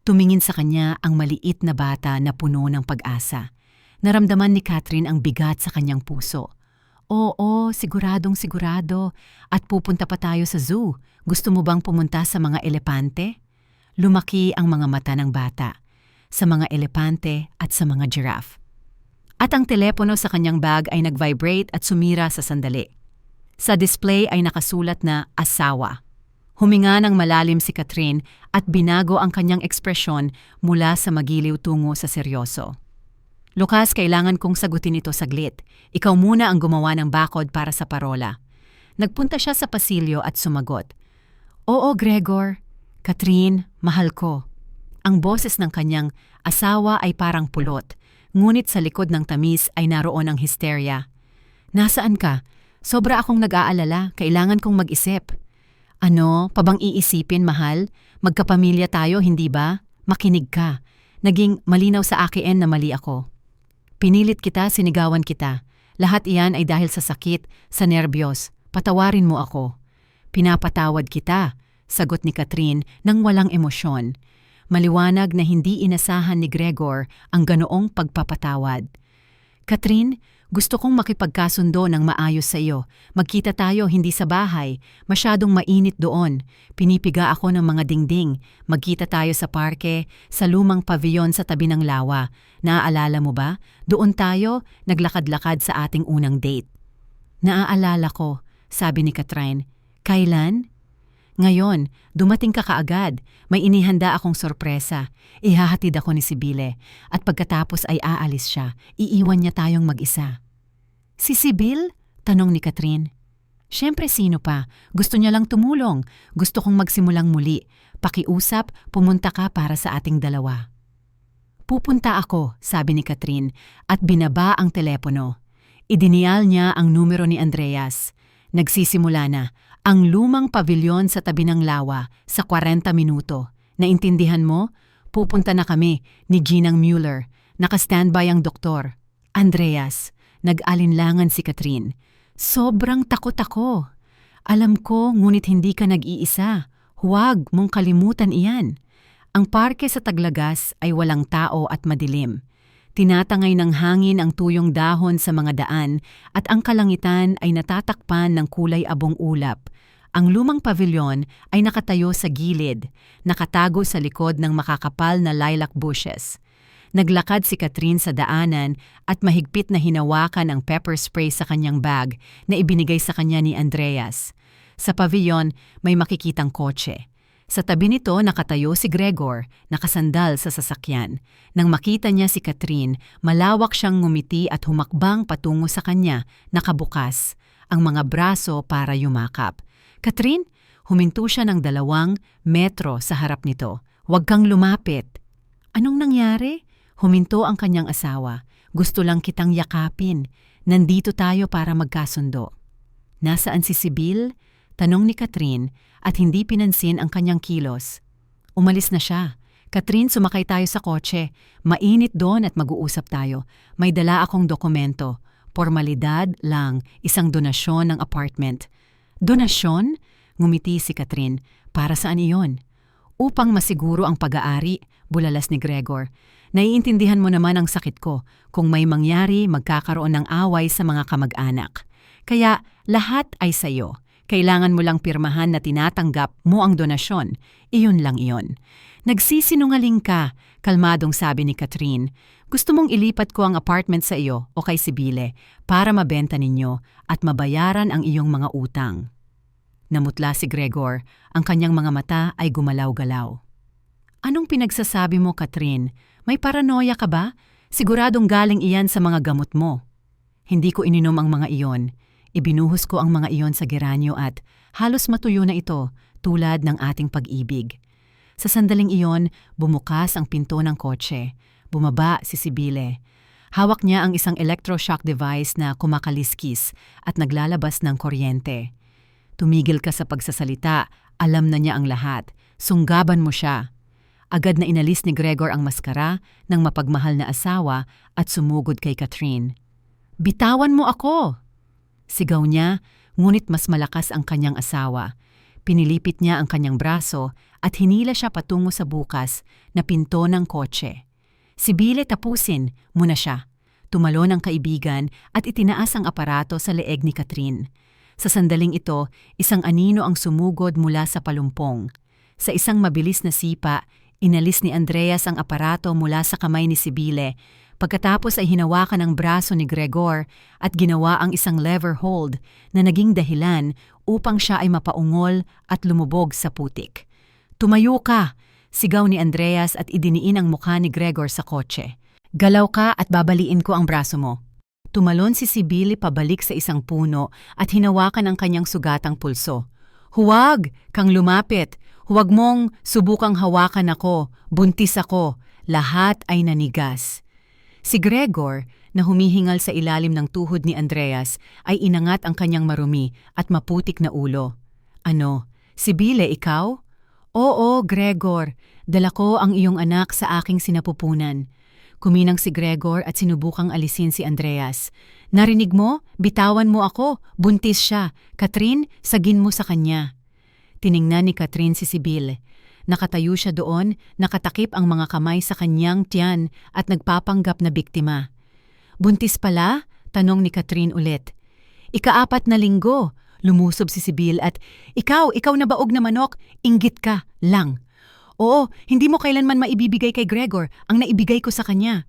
[SPEAKER 1] Tumingin sa kanya ang maliit na bata na puno ng pag-asa. Naramdaman ni Catherine ang bigat sa kanyang puso. Oo, siguradong sigurado. At pupunta pa tayo sa zoo. Gusto mo bang pumunta sa mga elepante? Lumaki ang mga mata ng bata. Sa mga elepante at sa mga giraffe. At ang telepono sa kanyang bag ay nag-vibrate at sumira sa sandali. Sa display ay nakasulat na asawa. Huminga ng malalim si Catherine at binago ang kanyang ekspresyon mula sa magiliw tungo sa seryoso. Lucas, kailangan kong sagutin ito saglit. Ikaw muna ang gumawa ng bakod para sa parola. Nagpunta siya sa pasilyo at sumagot. Oo, Gregor. Catherine, mahal ko. Ang boses ng kanyang asawa ay parang pulot, ngunit sa likod ng tamis ay naroon ang hysteria. Nasaan ka? Sobra akong nag-aalala. Kailangan kong mag-isip. Ano, pabang iisipin, mahal? Magkapamilya tayo, hindi ba? Makinig ka. Naging malinaw sa akin na mali ako. Pinilit kita, sinigawan kita. Lahat iyan ay dahil sa sakit, sa nerbiyos. Patawarin mo ako. Pinapatawad kita, sagot ni Catherine nang walang emosyon. Maliwanag na hindi inasahan ni Gregor ang ganoong pagpapatawad. Catherine, gusto kong makipagkasundo ng maayos sa iyo. Magkita tayo hindi sa bahay. Masyadong mainit doon. Pinipiga ako ng mga dingding. Magkita tayo sa parke, sa lumang pavilion sa tabi ng lawa. Naaalala mo ba? Doon tayo, naglakad-lakad sa ating unang date. Naaalala ko, sabi ni Catherine. Kailan? Ngayon, dumating ka kaagad. May inihanda akong sorpresa. Ihahatid ako ni Sibile. At pagkatapos ay aalis siya. Iiwan niya tayong mag-isa. Si Sibil? Tanong ni Catherine. Siyempre sino pa? Gusto niya lang tumulong. Gusto kong magsimulang muli. Pakiusap, pumunta ka para sa ating dalawa. Pupunta ako, sabi ni Catherine, at binaba ang telepono. Idinial niya ang numero ni Andreas. Nagsisimula na. Ang lumang pavilyon sa tabi ng lawa sa 40 minuto. Naintindihan mo? Pupunta na kami ni Ginang Mueller. Naka-standby ang doktor. Andreas, nag-alinlangan si Catherine. Sobrang takot ako. Alam ko, ngunit hindi ka nag-iisa. Huwag mong kalimutan iyan. Ang parke sa Taglagas ay walang tao at madilim. Tinatangay ng hangin ang tuyong dahon sa mga daan at ang kalangitan ay natatakpan ng kulay abong ulap. Ang lumang pavilyon ay nakatayo sa gilid, nakatago sa likod ng makakapal na lilac bushes. Naglakad si Catherine sa daanan at mahigpit na hinawakan ang pepper spray sa kanyang bag na ibinigay sa kanya ni Andreas. Sa pavilyon may makikitang kotse. Sa tabi nito nakatayo si Gregor, nakasandal sa sasakyan. Nang makita niya si Catherine, malawak siyang ngumiti at humakbang patungo sa kanya, nakabukas, ang mga braso para yumakap. Catherine, huminto siya ng 2 metro sa harap nito. Huwag kang lumapit. Anong nangyari? Huminto ang kanyang asawa. Gusto lang kitang yakapin. Nandito tayo para magkasundo. Nasaan si Sibil? Tanong ni Catherine at hindi pinansin ang kanyang kilos. Umalis na siya. Catherine, sumakay tayo sa kotse. Mainit doon at mag-uusap tayo. May dala akong dokumento. Formalidad lang, isang donasyon ng apartment. Donasyon? Ngumiti si Catherine. Para saan iyon? Upang masiguro ang pag-aari, bulalas ni Gregor. Naiintindihan mo naman ang sakit ko. Kung may mangyari, magkakaroon ng away sa mga kamag-anak. Kaya lahat ay sa iyo. Kailangan mo lang pirmahan na tinatanggap mo ang donasyon. Iyon lang iyon. Nagsisinungaling ka, kalmadong sabi ni Catherine. Gusto mong ilipat ko ang apartment sa iyo o kay Sibile para mabenta ninyo at mabayaran ang iyong mga utang. Namutla si Gregor, ang kanyang mga mata ay gumalaw-galaw. Anong pinagsasabi mo, Catherine? May paranoia ka ba? Siguradong galing iyan sa mga gamot mo. Hindi ko ininom ang mga iyon. Ibinuhos ko ang mga iyon sa geranyo at halos matuyo na ito tulad ng ating pag-ibig. Sa sandaling iyon, bumukas ang pinto ng kotse. Bumaba si Sibile. Hawak niya ang isang electroshock device na kumakaliskis at naglalabas ng kuryente. Tumigil ka sa pagsasalita, alam na niya ang lahat. Sunggaban mo siya. Agad na inalis ni Gregor ang maskara ng mapagmahal na asawa at sumugod kay Catherine. Bitawan mo ako! Sigaw niya, ngunit mas malakas ang kanyang asawa. Pinilipit niya ang kanyang braso at hinila siya patungo sa bukas na pinto ng kotse. Sibile, tapusin muna siya. Tumalon ang kaibigan at itinaas ang aparato sa leeg ni Catherine. Sa sandaling ito, isang anino ang sumugod mula sa palumpong. Sa isang mabilis na sipa, inalis ni Andreas ang aparato mula sa kamay ni Sibile. Pagkatapos ay hinawakan ang braso ni Gregor at ginawa ang isang lever hold na naging dahilan upang siya ay mapaungol at lumubog sa putik. "Tumayo ka!" sigaw ni Andreas at idiniin ang mukha ni Gregor sa kotse. "Galaw ka at babaliin ko ang braso mo." Tumalon si Sibile pabalik sa isang puno at hinawakan ang kanyang sugatang pulso. "Huwag kang lumapit! Huwag mong subukang hawakan ako! Buntis ako! Lahat ay nanigas!" Si Gregor, na humihingal sa ilalim ng tuhod ni Andreas, ay inangat ang kanyang marumi at maputik na ulo. "Ano, Sibile, ikaw?" "Oo, Gregor. Dala ko ang iyong anak sa aking sinapupunan." Kuminang si Gregor at sinubukang alisin si Andreas. "Narinig mo? Bitawan mo ako. Buntis siya. Catherine, sagin mo sa kanya." Tiningnan ni Catherine si Sibile. Nakatayo siya doon, nakatakip ang mga kamay sa kanyang tiyan at nagpapanggap na biktima. "Buntis pala?" tanong ni Catherine ulit. "Ika-4 na linggo." Lumusob si Sibile at, ikaw na baog na manok, inggit ka lang." "Oo, hindi mo kailanman maibibigay kay Gregor ang naibigay ko sa kanya."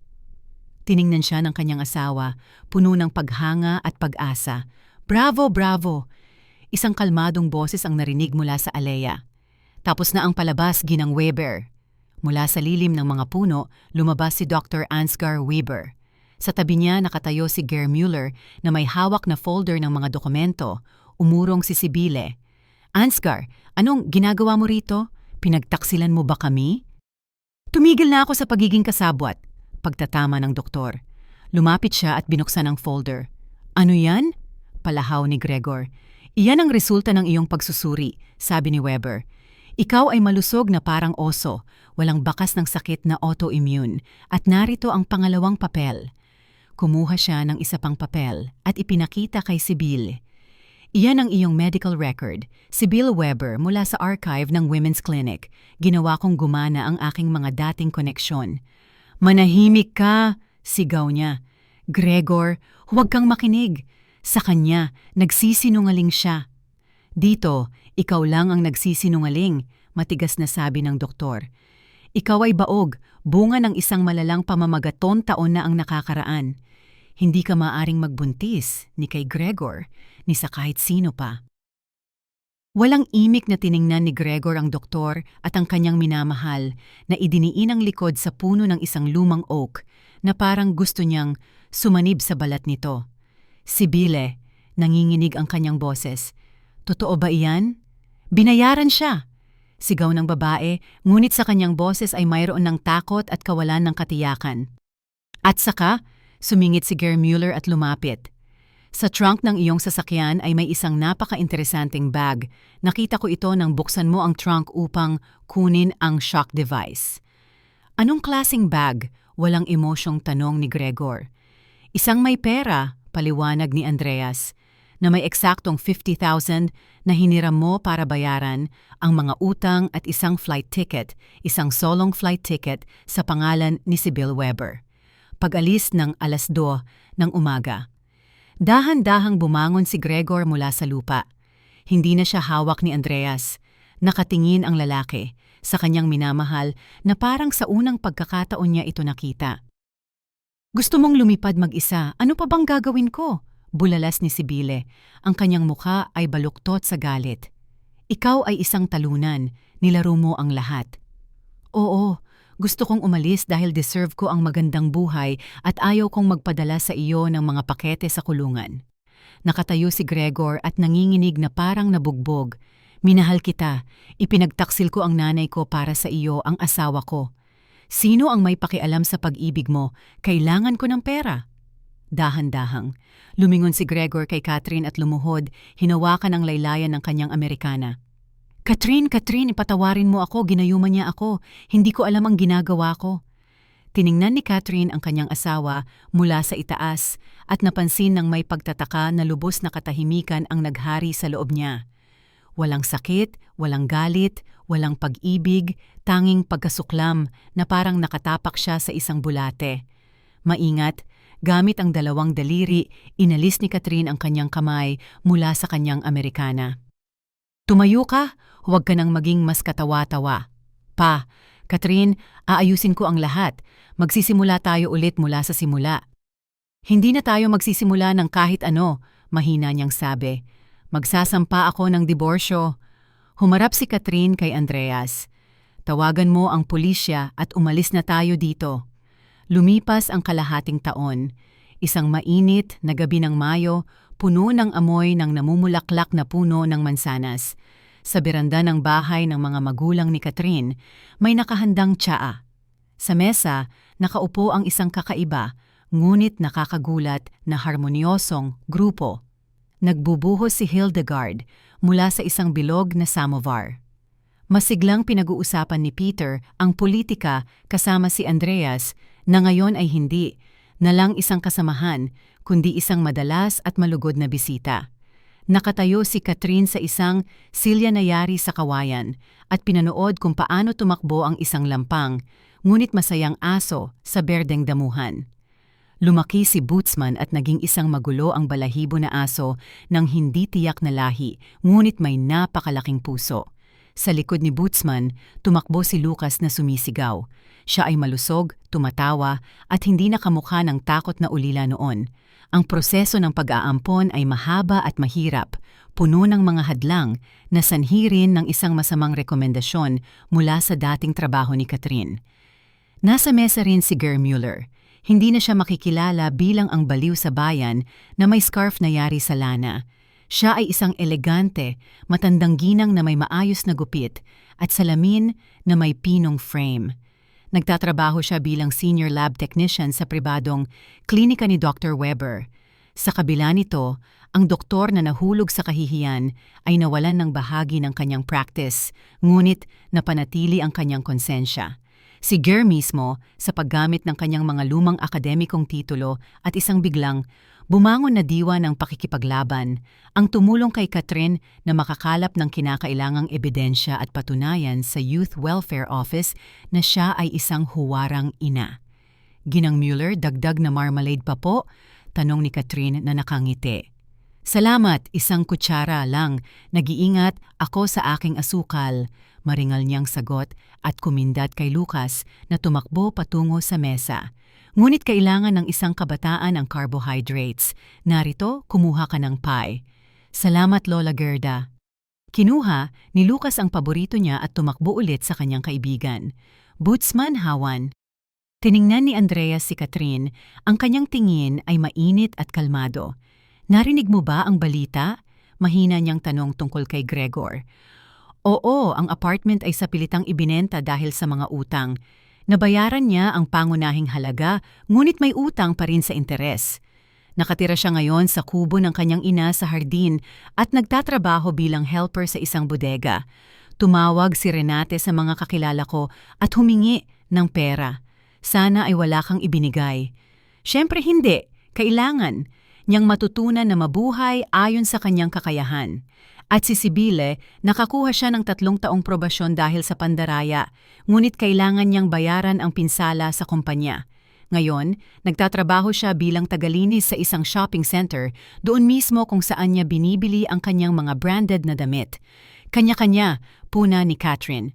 [SPEAKER 1] Tiningnan siya ng kanyang asawa, puno ng paghanga at pag-asa. "Bravo, bravo!" Isang kalmadong boses ang narinig mula sa aleya. Tapos na ang palabas, Ginang Weber. Mula sa lilim ng mga puno, lumabas si Dr. Ansgar Weber. Sa tabi niya nakatayo si Gerd Müller na may hawak na folder ng mga dokumento. Umurong si Sibile. "Ansgar, anong ginagawa mo rito? Pinagtaksilan mo ba kami?" "Tumigil na ako sa pagiging kasabwat," pagtatama ng doktor. Lumapit siya at binuksan ang folder. "Ano yan?" palahaw ni Gregor. "Iyan ang resulta ng iyong pagsusuri," sabi ni Weber. "Ikaw ay malusog na parang oso, walang bakas ng sakit na autoimmune, at narito ang pangalawang papel." Kumuha siya ng isa pang papel at ipinakita kay Sibile. "Iyan ang iyong medical record, Sibile Weber, mula sa archive ng Women's Clinic. Ginawa kong gumana ang aking mga dating koneksyon." "Manahimik ka!" sigaw niya. "Gregor, huwag kang makinig. Sa kanya, nagsisinungaling siya." "Dito, ikaw lang ang nagsisinungaling," matigas na sabi ng doktor. "Ikaw ay baog, bunga ng isang malalang pamamagaton taon na ang nakakaraan. Hindi ka maaring magbuntis ni kay Gregor, ni sa kahit sino pa." Walang imik na tiningnan ni Gregor ang doktor at ang kanyang minamahal na idiniin ang likod sa puno ng isang lumang oak na parang gusto niyang sumanib sa balat nito. "Sibile," nanginginig ang kanyang boses. "Totoo ba iyan?" "Binayaran siya!" sigaw ng babae, ngunit sa kanyang boses ay mayroon ng takot at kawalan ng katiyakan. "At saka," sumingit si Gerd Müller at lumapit. "Sa trunk ng iyong sasakyan ay may isang napaka-interesanting bag. Nakita ko ito nang buksan mo ang trunk upang kunin ang shock device." "Anong klaseng bag?" walang emosyong tanong ni Gregor. "Isang may pera," paliwanag ni Andreas, "na may eksaktong 50,000 na hiniram mo para bayaran ang mga utang at isang flight ticket, isang solong flight ticket sa pangalan ni Sibile Weber." Pag-alis ng 2:00 ng umaga. Dahan-dahang bumangon si Gregor mula sa lupa. Hindi na siya hawak ni Andreas. Nakatingin ang lalaki sa kanyang minamahal na parang sa unang pagkakataon niya ito nakita. "Gusto mong lumipad mag-isa, ano pa bang gagawin ko?" bulalas ni Sibile. Ang kanyang mukha ay baluktot sa galit. "Ikaw ay isang talunan, nilaro mo ang lahat." "Oo, gusto kong umalis dahil deserve ko ang magandang buhay at ayaw kong magpadala sa iyo ng mga pakete sa kulungan." Nakatayo si Gregor at nanginginig na parang nabugbog. "Minahal kita, ipinagtaksil ko ang nanay ko para sa iyo, ang asawa ko. Sino ang may pakialam sa pag-ibig mo? Kailangan ko ng pera." Dahan-dahang, lumingon si Gregor kay Catherine at lumuhod, hinawakan ang laylayan ng kanyang Amerikana. Catherine, ipatawarin mo ako, ginayuman niya ako. Hindi ko alam ang ginagawa ko." Tiningnan ni Catherine ang kanyang asawa mula sa itaas at napansin ng may pagtataka na lubos na katahimikan ang naghari sa loob niya. Walang sakit, walang galit, walang pag-ibig, tanging pagkasuklam na parang nakatapak siya sa isang bulate. Maingat, gamit ang dalawang daliri, inalis ni Catherine ang kanyang kamay mula sa kanyang Amerikana. Tumayo ka, huwag ka nang maging mas katawa-tawa. Pa, Catherine, aayusin ko ang lahat. Magsisimula tayo ulit mula sa simula. Hindi na tayo magsisimula ng kahit ano, mahina niyang sabi. Magsasampa ako ng diborsyo. Humarap si Catherine kay Andreas. Tawagan mo ang pulisya at umalis na tayo dito. Lumipas ang kalahating taon. Isang mainit na gabi ng Mayo, puno ng amoy ng namumulaklak na puno ng mansanas. Sa beranda ng bahay ng mga magulang ni Catherine, may nakahandang tsaa. Sa mesa, nakaupo ang isang kakaiba, ngunit nakakagulat na harmonyosong grupo. Nagbubuhos si Hildegard mula sa isang bilog na samovar. Masiglang pinag-uusapan ni Peter ang politika kasama si Andreas na ngayon ay hindi na lang isang kasamahan kundi isang madalas at malugod na bisita. Nakatayo si Catherine sa isang silya na yari sa kawayan at pinanood kung paano tumakbo ang isang lampang, ngunit masayang aso sa berdeng damuhan. Lumaki si Bootsman at naging isang magulo ang balahibo na aso ng hindi tiyak na lahi, ngunit may napakalaking puso. Sa likod ni Bootsman, tumakbo si Lucas na sumisigaw. Siya ay malusog, tumatawa, at hindi nakamukha ng takot na ulila noon. Ang proseso ng pag-aampon ay mahaba at mahirap, puno ng mga hadlang na sanhi rin ng isang masamang rekomendasyon mula sa dating trabaho ni Catherine. Nasa mesa rin si Gerd Mueller. Hindi na siya makikilala bilang ang baliw sa bayan na may scarf na yari sa lana. Siya ay isang elegante, matandang ginang na may maayos na gupit at salamin na may pinong frame. Nagtatrabaho siya bilang senior lab technician sa pribadong klinika ni Dr. Weber. Sa kabila nito, ang doktor na nahulog sa kahihiyan ay nawalan ng bahagi ng kanyang practice, ngunit napanatili ang kanyang konsensya. Si Gerd mismo, sa paggamit ng kanyang mga lumang akademikong titulo at isang biglang bumangon na diwa ng pakikipaglaban, ang tumulong kay Catherine na makakalap ng kinakailangang ebidensya at patunayan sa Youth Welfare Office na siya ay isang huwarang ina. Ginang Mueller, dagdag na marmalade pa po? Tanong ni Catherine na nakangiti. Salamat, isang kutsara lang. Nag-iingat ako sa aking asukal. Maringal niyang sagot at kumindat kay Lucas na tumakbo patungo sa mesa. Ngunit kailangan ng isang kabataan ang carbohydrates. Narito, kumuha ka ng pie. Salamat, Lola Gerda. Kinuha ni Lucas ang paborito niya at tumakbo ulit sa kanyang kaibigan. Bootsman, hawan. Tiningnan ni Andreas si Catherine, ang kanyang tingin ay mainit at kalmado. Narinig mo ba ang balita? Mahina niyang tanong tungkol kay Gregor. Oo, ang apartment ay sa pilitang ibinenta dahil sa mga utang. Nabayaran niya ang pangunahing halaga, ngunit may utang pa rin sa interes. Nakatira siya ngayon sa kubo ng kanyang ina sa hardin at nagtatrabaho bilang helper sa isang bodega. Tumawag si Renate sa mga kakilala ko at humingi ng pera. Sana ay wala kang ibinigay. Siyempre hindi, kailangan niyang matutunan na mabuhay ayon sa kanyang kakayahan. At si Sibile, nakakuha siya ng 3 taong probasyon dahil sa pandaraya, ngunit kailangan niyang bayaran ang pinsala sa kumpanya. Ngayon, nagtatrabaho siya bilang tagalinis sa isang shopping center, doon mismo kung saan niya binibili ang kanyang mga branded na damit. Kanya-kanya, puna ni Catherine.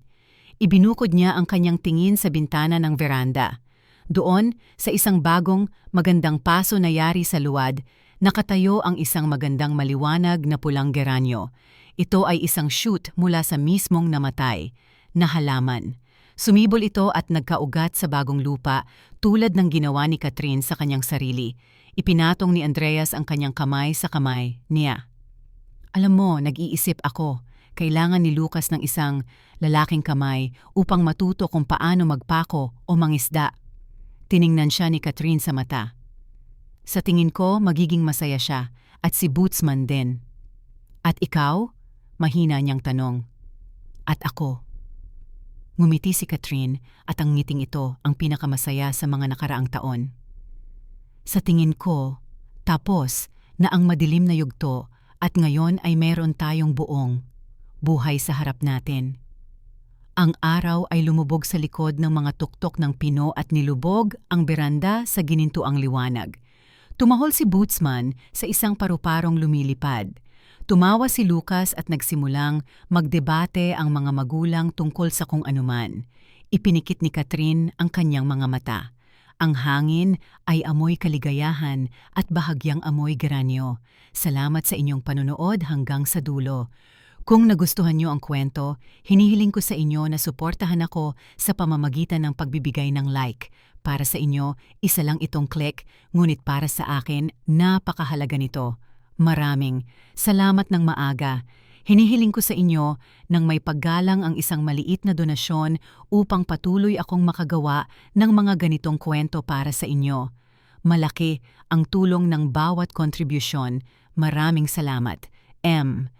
[SPEAKER 1] Ibinukod niya ang kanyang tingin sa bintana ng veranda. Doon, sa isang bagong, magandang paso na yari sa luwad, nakatayo ang isang magandang maliwanag na pulang geranyo. Ito ay isang shoot mula sa mismong namatay na halaman. Sumibol ito at nagkaugat sa bagong lupa tulad ng ginawa ni Catherine sa kanyang sarili. Ipinatong ni Andreas ang kanyang kamay sa kamay niya. Alam mo, nag-iisip ako. Kailangan ni Lucas ng isang lalaking kamay upang matuto kung paano magpako o mangisda. Tiningnan siya ni Catherine sa mata. Sa tingin ko, magiging masaya siya at si Bootsman din. At ikaw? Mahina niyang tanong. At ako. Ngumiti si Catherine at ang ngiting ito ang pinakamasaya sa mga nakaraang taon. Sa tingin ko, tapos na ang madilim na yugto at ngayon ay meron tayong buong buhay sa harap natin. Ang araw ay lumubog sa likod ng mga tuktok ng pino at nilubog ang beranda sa ginintuang liwanag. Tumahol si Bootsman sa isang paru-parong lumilipad. Tumawa si Lucas at nagsimulang magdebate ang mga magulang tungkol sa kung anuman. Ipinikit ni Catherine ang kanyang mga mata. Ang hangin ay amoy kaligayahan at bahagyang amoy geranyo. Salamat sa inyong panonood hanggang sa dulo. Kung nagustuhan niyo ang kwento, hinihiling ko sa inyo na suportahan ako sa pamamagitan ng pagbibigay ng like. Para sa inyo, isa lang itong click, ngunit para sa akin, napakahalaga nito. Maraming salamat ng maaga. Hinihiling ko sa inyo nang may paggalang ang isang maliit na donasyon upang patuloy akong makagawa ng mga ganitong kwento para sa inyo. Malaki ang tulong ng bawat kontribusyon. Maraming salamat. M.